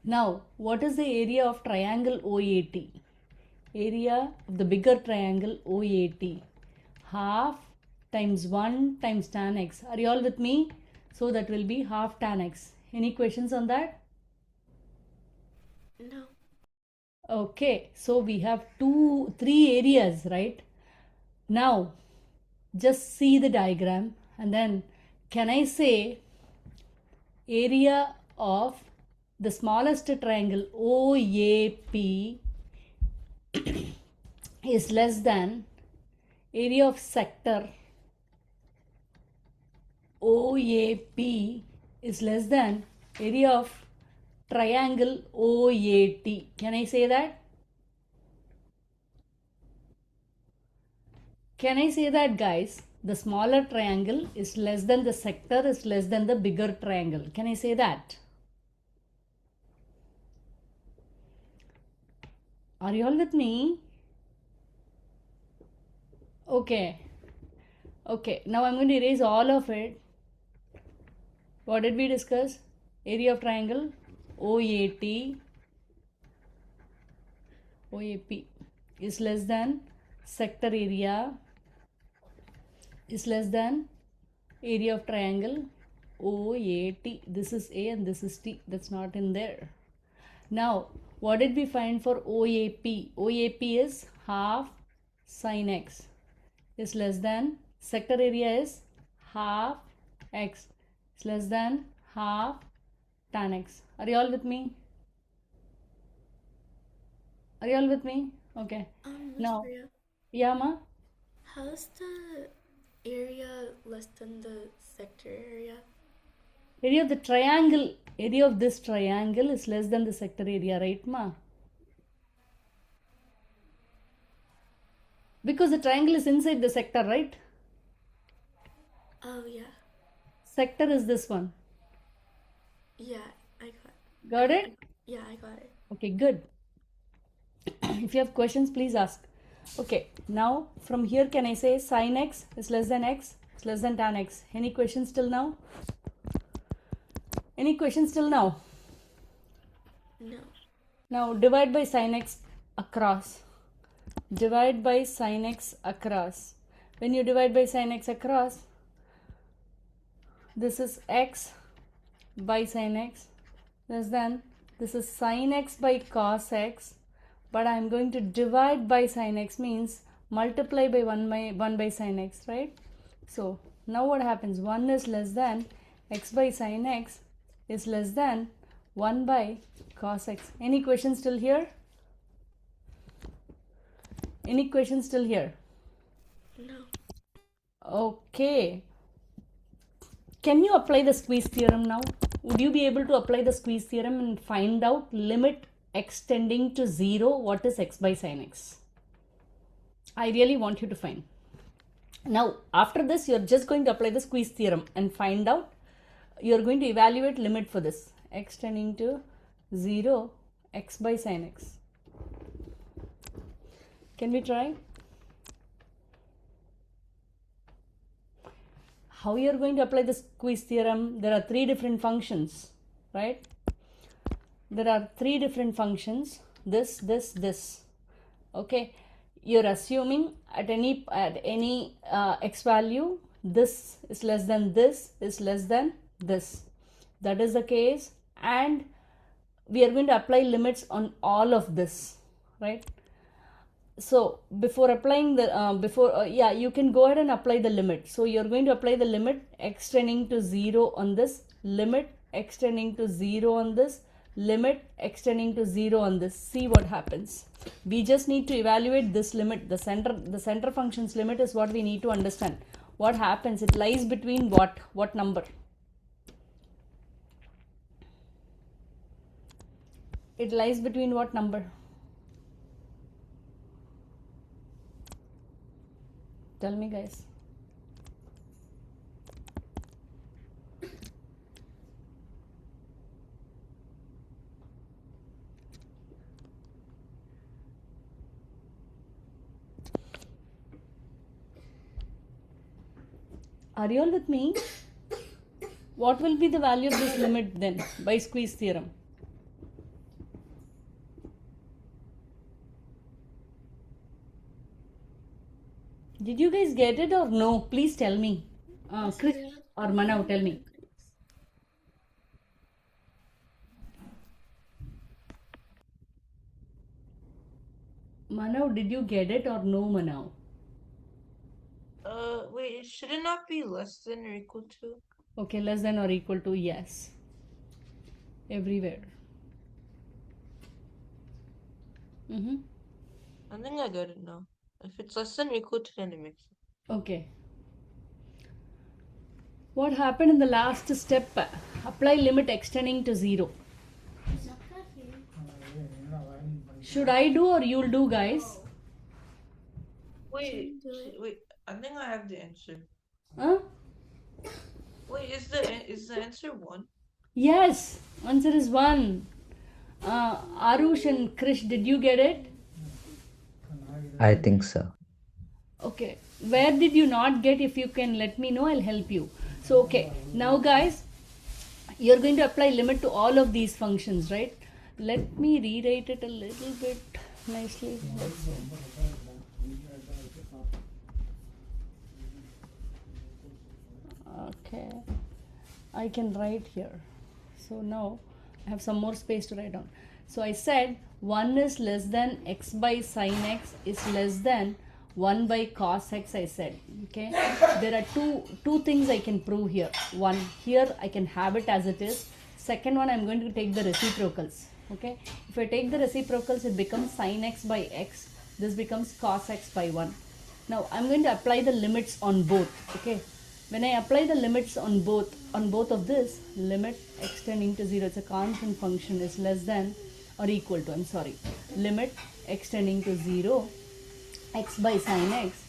Now, what is the area of triangle OAT? Area of the bigger triangle OAT. Half times 1 times tan x. Are you all with me? So that will be half tan x. Any questions on that? No. Okay, so we have 3 areas, right? Now, just see the diagram and then can I say area of the smallest triangle OAP is less than area of sector OAP is less than area of triangle OAT. Can I say that? Can I say that, guys? The smaller triangle is less than the sector is less than the bigger triangle. Can I say that? Are you all with me? Okay. Okay. Now I'm going to erase all of it. What did we discuss? Area of triangle OAT. OAP is less than sector area is less than area of triangle OAT. This is A and this is T. That's not in there. Now, what did we find for OAP? OAP is half sin x is less than, sector area is half x is less than half tan x. Are you all with me? Are you all with me? Okay. Miss Now, Priya, yeah, ma? how's the area less than the sector area? Area of the triangle, area of this triangle is less than the sector area, right, ma? Because the triangle is inside the sector, right? Oh, yeah. Sector is this one. Yeah, I Got it? Yeah, I got it. Okay, good. If you have questions, please ask. Okay, now from here, can I say sin x is less than x is less than tan x? Any questions till now? Any questions till now? No. Now divide by sin x across. Divide by sin x across. When you divide by sin x across, this is x by sin x less than this is sin x by cos x, but I am going to divide by sin x means multiply by 1 by sin x, right? So now what happens? 1 is less than x by sin x is less than 1 by cos x. Any questions still here? Any questions still here? No. Okay. Can you apply the squeeze theorem now? Would you be able to apply the squeeze theorem and find out limit x tending to 0 what is x by sin x? I really want you to find. Now after this you're just going to apply the squeeze theorem and find out, you're going to evaluate limit for this x tending to 0 x by sin x. Can we try? How you're going to apply the squeeze theorem? There are three different functions, right? There are three different functions, this. Okay, you're assuming at any x value this is less than this is less than this. That is the case, and we are going to apply limits on all of this, right? So before applying the you can go ahead and apply the limit. So you're going to apply the limit x tending to 0 on this, limit x tending to 0 on this, limit x tending to 0 on this. See what happens. We just need to evaluate this limit. The center function's limit is what we need to understand. What happens? It lies between what number? It lies between what number? Tell me, guys. Are you all with me? What will be the value of this limit then by squeeze theorem? Did you guys get it or no? Please tell me. Chris or Manav, tell me. Manav, did you get it or no, Manav? Wait, should it not be less than or equal to? Okay, less than or equal to, yes. Everywhere. I think I got it now. If it's less than or equal to, then it makes sense. Okay. What happened in the last step? Apply limit extending to 0. Should I do or you'll do, guys? Wait, I think I have the answer. Huh? Wait, is the answer 1? Yes, answer is 1. Arush and Krish, did you get it? I think so. Okay, where did you not get? If you can let me know, I'll help you. So okay, now guys, you're going to apply limit to all of these functions, right? Let me rewrite it a little bit nicely. Okay, I can write here. So now I have some more space to write down. So I said 1 is less than x by sin x is less than 1 by cos x, I said. Okay, there are two things I can prove here. One, here I can have it as it is. Second one, I'm going to take the reciprocals. Okay, if I take the reciprocals, it becomes sin x by x. This becomes cos x by 1. Now I'm going to apply the limits on both. Okay, when I apply the limits on both of this, limit x tending to 0, it's a constant function, is less than or equal to, limit x tending to 0, x by sin x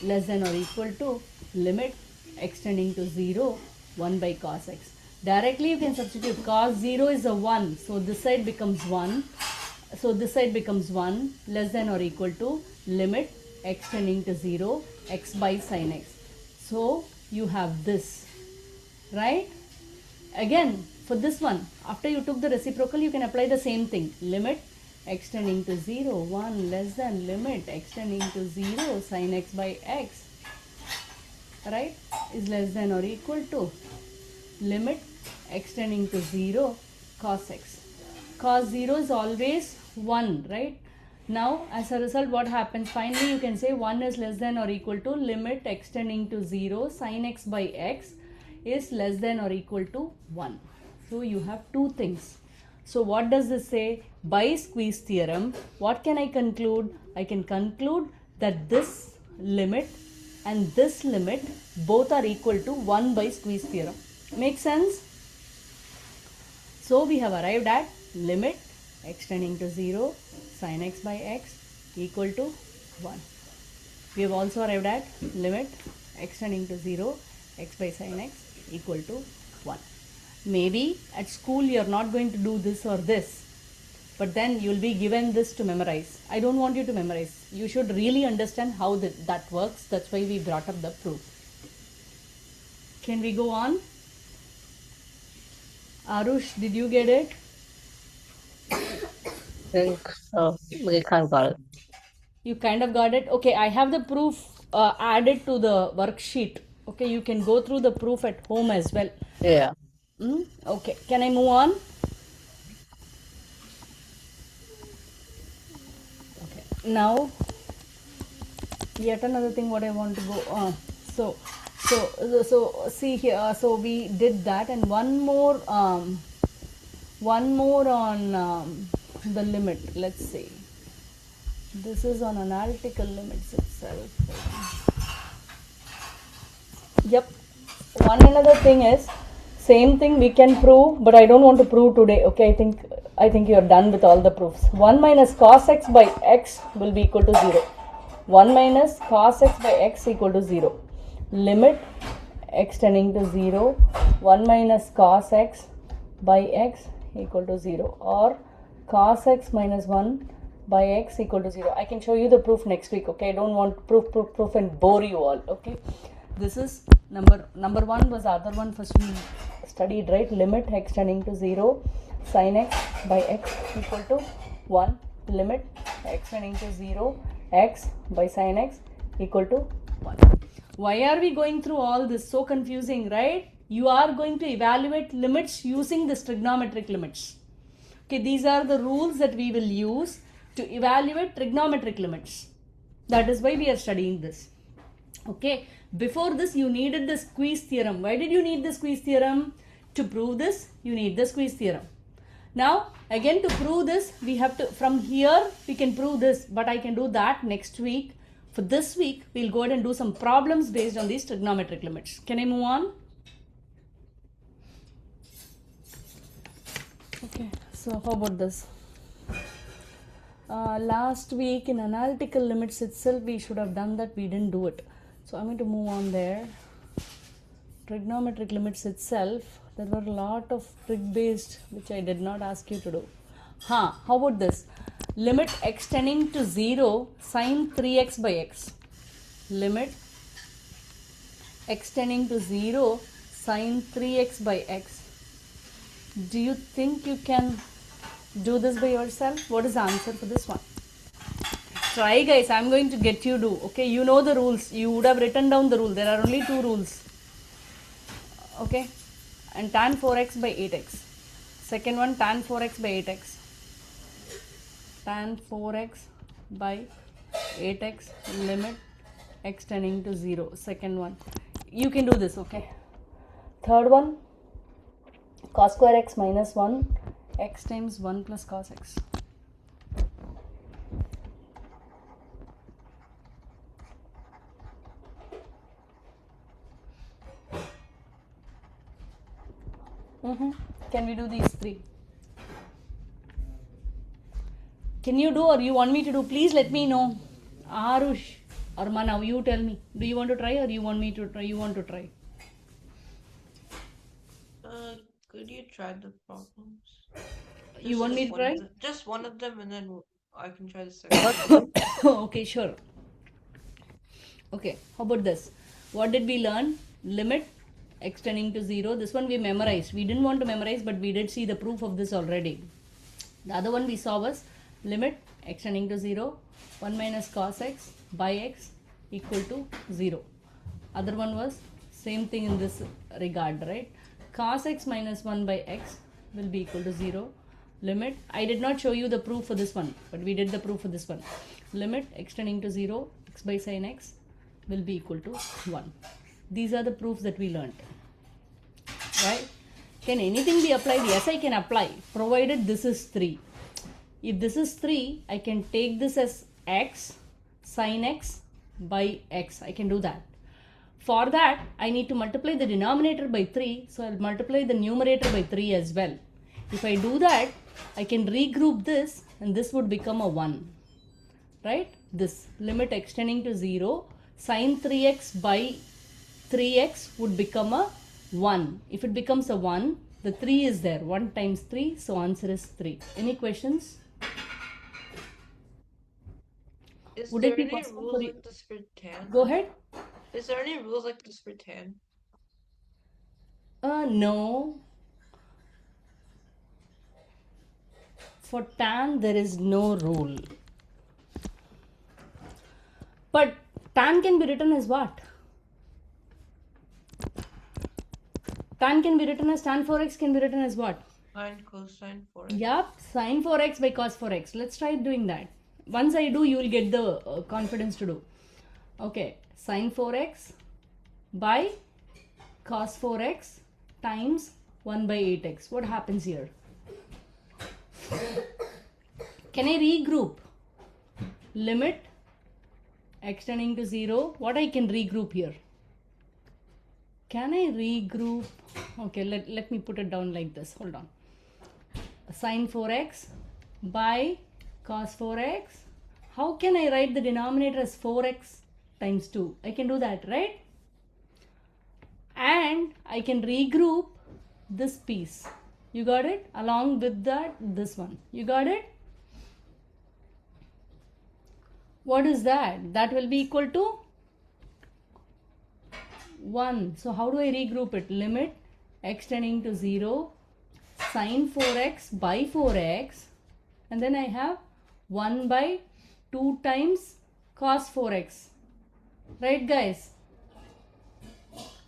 less than or equal to limit x tending to 0, 1 by cos x. Directly you can substitute cos 0 is a 1, so this side becomes 1. So this side becomes 1 less than or equal to limit x tending to 0, x by sin x. So you have this, right? Again, For this one, after you took the reciprocal, you can apply the same thing. Limit extending to 0, 1 less than limit extending to 0 sin x by x, right, is less than or equal to limit extending to 0 cos x. Cos 0 is always 1, right? Now, as a result, what happens? Finally, you can say 1 is less than or equal to limit extending to 0 sin x by x is less than or equal to 1. So, you have two things. So, what does this say? By squeeze theorem, what can I conclude? I can conclude that this limit and this limit both are equal to 1 by squeeze theorem. Make sense? So we have arrived at limit extending to 0 sin x by x equal to 1. We have also arrived at limit extending to 0 x by sin x equal to 1. Maybe at school you are not going to do this or this, but then you will be given this to memorize. I don't want you to memorize. You should really understand how that works. That's why we brought up the proof. Can we go on? Arush, did you get it? think so. We kind of got it. You kind of got it. Okay, I have the proof added to the worksheet. Okay, you can go through the proof at home as well. Yeah. Okay, can I move on? Okay, now yet another thing what I want to go on. So see here. So we did that, and one more on the limit. Let's see. This is on analytical limits itself. Yep. One another thing is same thing we can prove, but I don't want to prove today. Okay, I think you are done with all the proofs. 1 minus cos x by x will be equal to 0. 1 minus cos x by x equal to 0. Limit x tending to 0. 1 minus cos x by x equal to 0, or cos x minus 1 by x equal to 0. I can show you the proof next week. Okay, I don't want proof and bore you all. Okay, this is number one was the other one first we studied, right? Limit x tending to 0 sin x by x equal to 1. Limit x tending to 0 x by sin x equal to 1. Why are we going through all this? So confusing, right? You are going to evaluate limits using this trigonometric limits. Okay, these are the rules that we will use to evaluate trigonometric limits. That is why we are studying this. Okay, before this you needed the squeeze theorem. Why did you need the squeeze theorem? To prove this, you need the squeeze theorem. Now, again to prove this, we have to, from here we can prove this, but I can do that next week. For this week, we'll go ahead and do some problems based on these trigonometric limits. Can I move on? Okay, so how about this? Last week in analytical limits itself, we should have done that. We didn't do it. So I'm going to move on there. Trigonometric limits itself, there were a lot of trig based which I did not ask you to do. How about this? Limit x tending to 0 sin 3x by x. Limit x tending to 0 sin 3x by x. Do you think you can do this by yourself? What is the answer for this one? Try, guys. I'm going to get you do. Okay, you know the rules. You would have written down the rule. There are only two rules. Okay, and tan 4x by 8x. Second one, tan 4x by 8x. Tan 4x by 8x, limit x tending to 0. Second one. You can do this, okay. Third one, cos square x minus 1, x times 1 plus cos x. Can we do these three? Can you do, or you want me to do? Please let me know. Arush or Manav, you tell me. Do you want to try, or you want me to try? You want to try? Could you try the problems? You want me to try? Just one of them, and then I can try the second. Okay, sure. Okay, how about this? What did we learn? Limit extending to 0. This one we memorized. We didn't want to memorize, but we did see the proof of this already. The other one we saw was limit extending to 0, 1 minus cos x by x equal to 0. Other one was same thing in this regard, right? Cos x minus 1 by x will be equal to 0. Limit, I did not show you the proof for this one, but we did the proof for this one. Limit extending to 0, x by sin x will be equal to 1. These are the proofs that we learned, right? Can anything be applied? Yes, I can apply, provided this is 3. If this is 3, I can take this as x sin x by x. I can do that. For that, I need to multiply the denominator by 3, so I'll multiply the numerator by 3 as well. If I do that, I can regroup this and this would become a 1, right? This limit extending to 0, sin 3x by 3x would become a 1. If it becomes a 1, the 3 is there. 1 times 3, so answer is 3. Any questions? Is Would there it be any possible rules for you? like this for tan? Go ahead. Is there any rules like this for tan? No. For tan, there is no rule. But tan can be written as what? Tan can be written as tan 4x can be written as what? Sine cosine 4x. Yup, sin 4x by cos 4x. Let's try doing that. Once I do, you will get the confidence to do. Okay, sin 4x by cos 4x times 1 by 8x. What happens here? Can I regroup? Limit extending to 0. What I can regroup here? Can I regroup? Okay, let me put it down like this. Hold on. Sin 4x by cos 4x. How can I write the denominator as 4x times 2? I can do that, right? And I can regroup this piece. You got it? Along with that, this one. You got it? What is that? That will be equal to 1. So how do I regroup it? Limit extending to 0, sin 4x by 4x, and then I have 1 by 2 times cos 4x. Right, guys?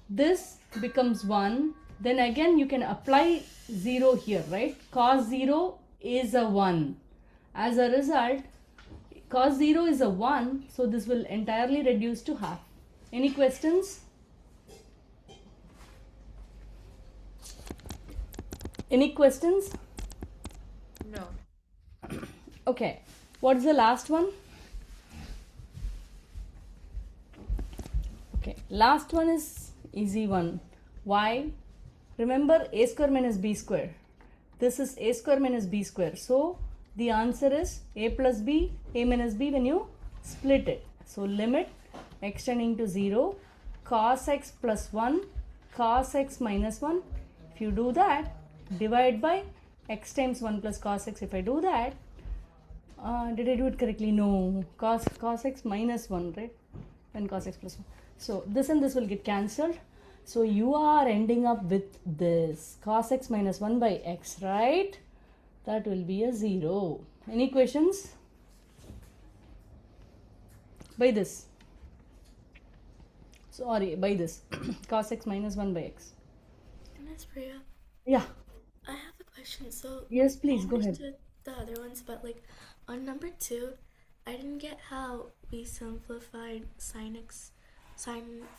This becomes 1. Then again you can apply 0 here, right? Cos 0 is a 1. As a result, cos 0 is a 1, so this will entirely reduce to half. Any questions? Any questions? No. Okay, what's the last one? Okay, last one is easy one. Why? Remember a square minus b square. This is a square minus b square. So the answer is a plus b, a minus b when you split it. So limit extending to 0, cos x plus 1, cos x minus 1. If you do that, divide by x times 1 plus cos x. If I do that, did I do it correctly? No. Cos x minus 1, right? And cos x plus 1. So this and this will get cancelled. So you are ending up with this cos x minus 1 by x, right? That will be a 0. Any questions? By this. Sorry, by this. Cos x minus 1 by x. Miss Priya, Yeah. I have a question. So Yes, please, I go ahead. understood the other ones, but like on number 2, I didn't get how we simplified sin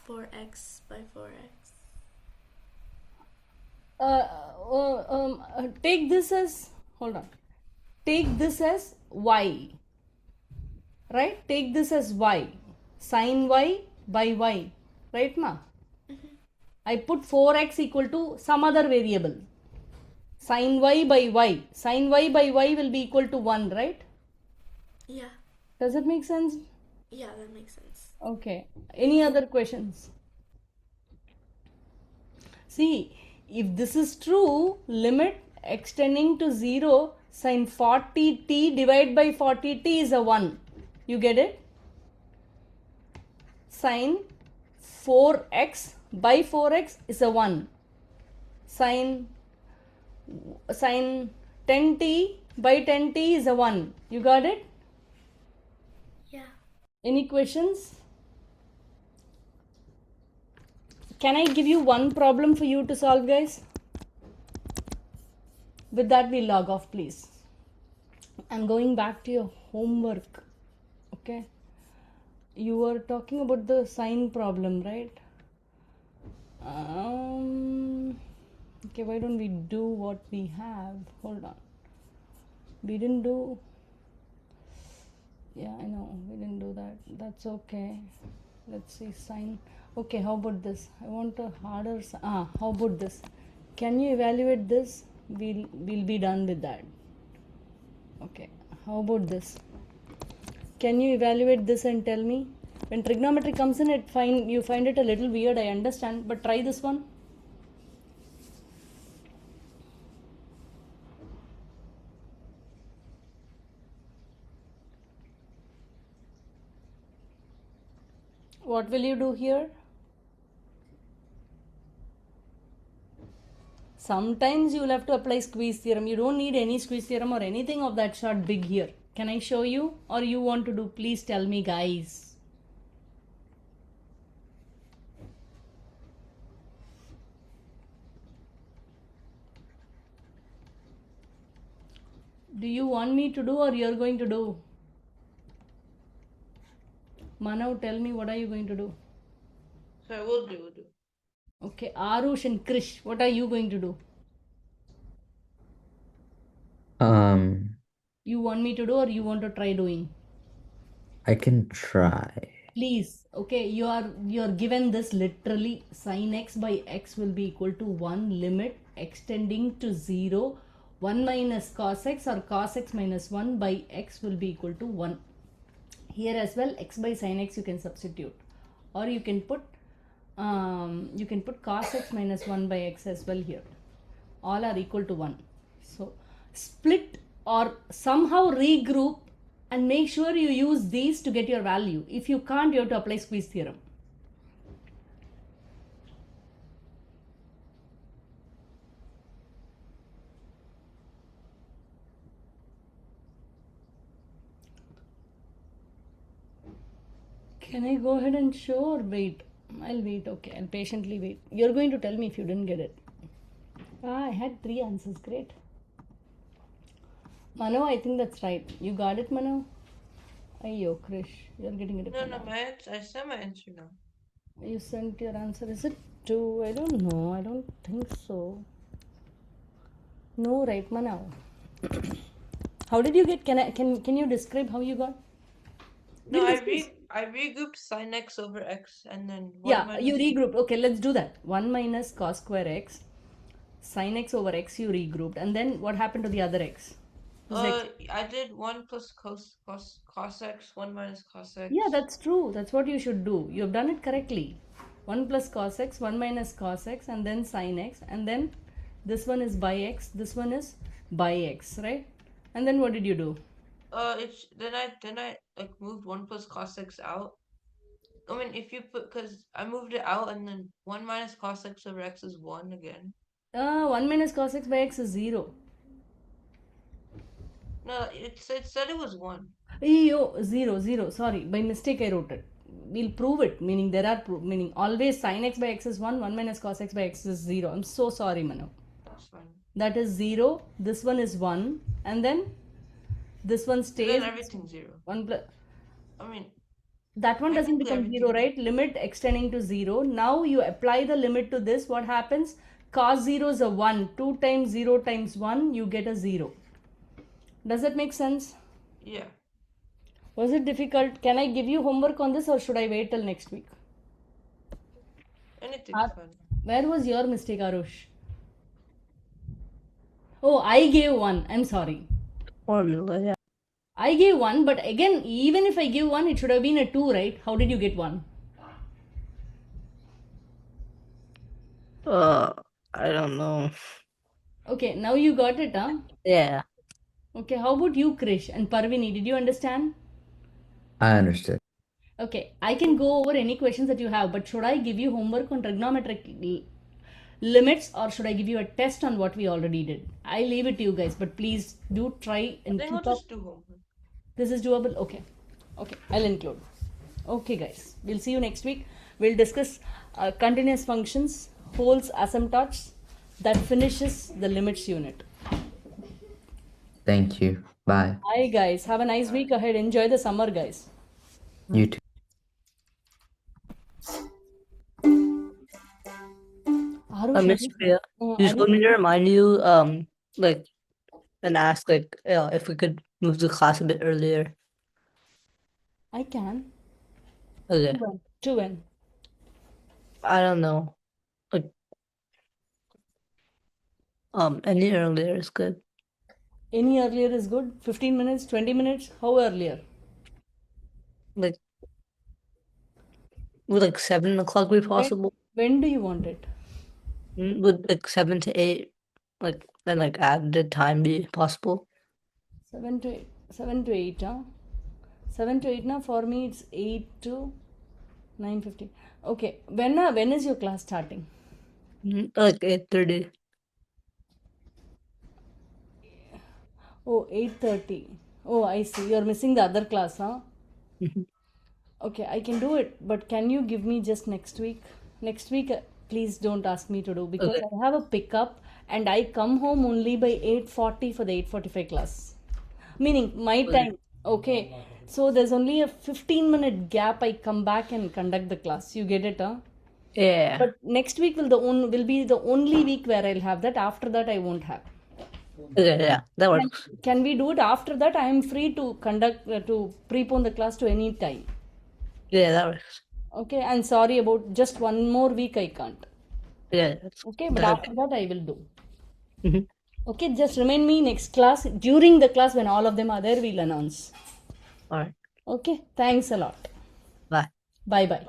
4x by 4x. Take this as, hold on. Take this as y. Right? Take this as y. Sin y by y. Right, ma? I put 4x equal to some other variable. Sin y by y. Sin y by y will be equal to 1, right? Yeah. Does it make sense? Yeah, that makes sense. Okay. Any other questions? See, if this is true, limit extending to 0, sin 40t divided by 40t is a 1. You get it? Sin 4x by 4x is a 1. Sine 10t by 10t is a 1. You got it? Yeah. Any questions? Can I give you one problem for you to solve, guys? With that, we log off, please. I'm going back to your homework. Okay. You were talking about the sign problem, right? Okay, why don't we do what we have? Hold on. We didn't do. Yeah, I know. We didn't do that. That's okay. Let's see. Sign. Okay, how about this? I want a harder. How about this? Can you evaluate this? We'll be done with that. Okay. How about this? Can you evaluate this and tell me? When trigonometry comes in, you find it a little weird, I understand, but try this one. What will you do here? Sometimes you will have to apply squeeze theorem. You don't need any squeeze theorem or anything of that sort big here. Can I show you, or you want to do? Please tell me, guys. Do you want me to do, or you're going to do? Manav, tell me, what are you going to do? So we'll do. Okay, Arush and Krish, what are you going to do? You want me to do, or you want to try doing? I can try. Please, okay, you're given this literally. Sin x by x will be equal to 1 limit extending to 0, 1 minus cos x, or cos x minus 1 by x will be equal to 1. Here as well, x by sin x you can substitute, or you can put cos x minus 1 by x as well here. All are equal to 1. So split or somehow regroup and make sure you use these to get your value. If you can't, you have to apply squeeze theorem. Can I go ahead and show, or wait? I'll wait. Okay, I'll patiently wait. You're going to tell me if you didn't get it. I had 3 answers. Great. Mano, I think that's right. You got it, Mano? Ayyo, Krish, you're getting it. No, I sent my answer now. You sent your answer. Is it 2? I don't know. I don't think so. No, right, Manav. How did you get? Can you describe how you got? No, We'll I discuss. regrouped sin x over x and then 1 Yeah, minus. you regrouped. Okay, let's do that. 1 minus cos square x, sin x over x you regrouped, and then what happened to the other x? I did 1 plus cos x, 1 minus cos x. Yeah, that's true. That's what you should do. You have done it correctly. 1 plus cos x, 1 minus cos x, and then sin x, and then this one is by x, this one is by x, right? And then what did you do? It's then I like moved 1 plus cos x out. I mean, if you put, because I moved it out, and then 1 minus cos x over x is 1 again. 1 minus cos x by x is 0. No, it said it was 1. Oh, 0, 0. Sorry, by mistake I wrote it. We'll prove it. Meaning there are meaning always sin x by x is 1. 1 minus cos x by x is 0. I'm so sorry, Manu. That's fine. That is 0. This one is 1, and then this one stays. Then everything's 0. 1 plus. I mean, That one doesn't technically become 0, right? Limit extending to 0. Now you apply the limit to this. What happens? Cos 0 is a 1. 2 times 0 times 1, you get a 0. Does that make sense? yeah. Was it difficult? Can I give you homework on this, or should I wait till next week? Anything's fine. Where was your mistake, Arush? Oh, I gave 1. I'm sorry. Formula, yeah. I gave 1, but again, even if I give 1, it should have been a 2, right? How did you get 1? I don't know. Okay, now you got it, huh? Yeah. Okay, how about you, Krish and Parvini? Did you understand? I understood. Okay, I can go over any questions that you have, but should I give you homework on trigonometric limits or should I give you a test on what we already did? I leave it to you guys, but please do try I and think we'll keep up. just do homework. This is doable? Okay. Okay, I'll include. Okay, guys, we'll see you next week. We'll discuss continuous functions, wholes, asymptotes. That finishes the limits unit. Thank you. Bye. Bye, guys. Have a nice week ahead. Enjoy the summer, guys. You too. Miss Priya, you just Aru, want me to remind you, like, and ask, like, if we could move the class a bit earlier. I can. Okay. To when? I don't know. Like, any earlier is good. Any earlier is good. 15 minutes, 20 minutes. How earlier? Like, would like 7 o'clock be possible? When do you want it? Would like 7 to 8, like, then like add the time be possible? 7 to 8. 7 to 8, huh? 7 to 8 now. For me, it's 8 to 9:50. Okay. When is your class starting? Like 8:30. Oh, 8:30. Oh, I see. You're missing the other class, huh? Mhm. Okay, I can do it, but can you give me just next week? Next week, please don't ask me to do because Okay. I have a pickup and I come home only by 8:40 for the 8:45 class. Meaning my Okay. time. Okay. So there's only a 15-minute gap. I come back and conduct the class. You get it, huh? Yeah. But next week will be the only week where I'll have that. After that, I won't have. Okay, yeah, that works. Can we do it after that? I am free to conduct to prepone the class to any time. Yeah, that works. Okay, and sorry about just one more week I can't. Yeah, Okay, but that's after that I will do. okay. Okay, just remind me next class. During the class when all of them are there, we'll announce. All right. Okay, thanks a lot. Bye. Bye bye.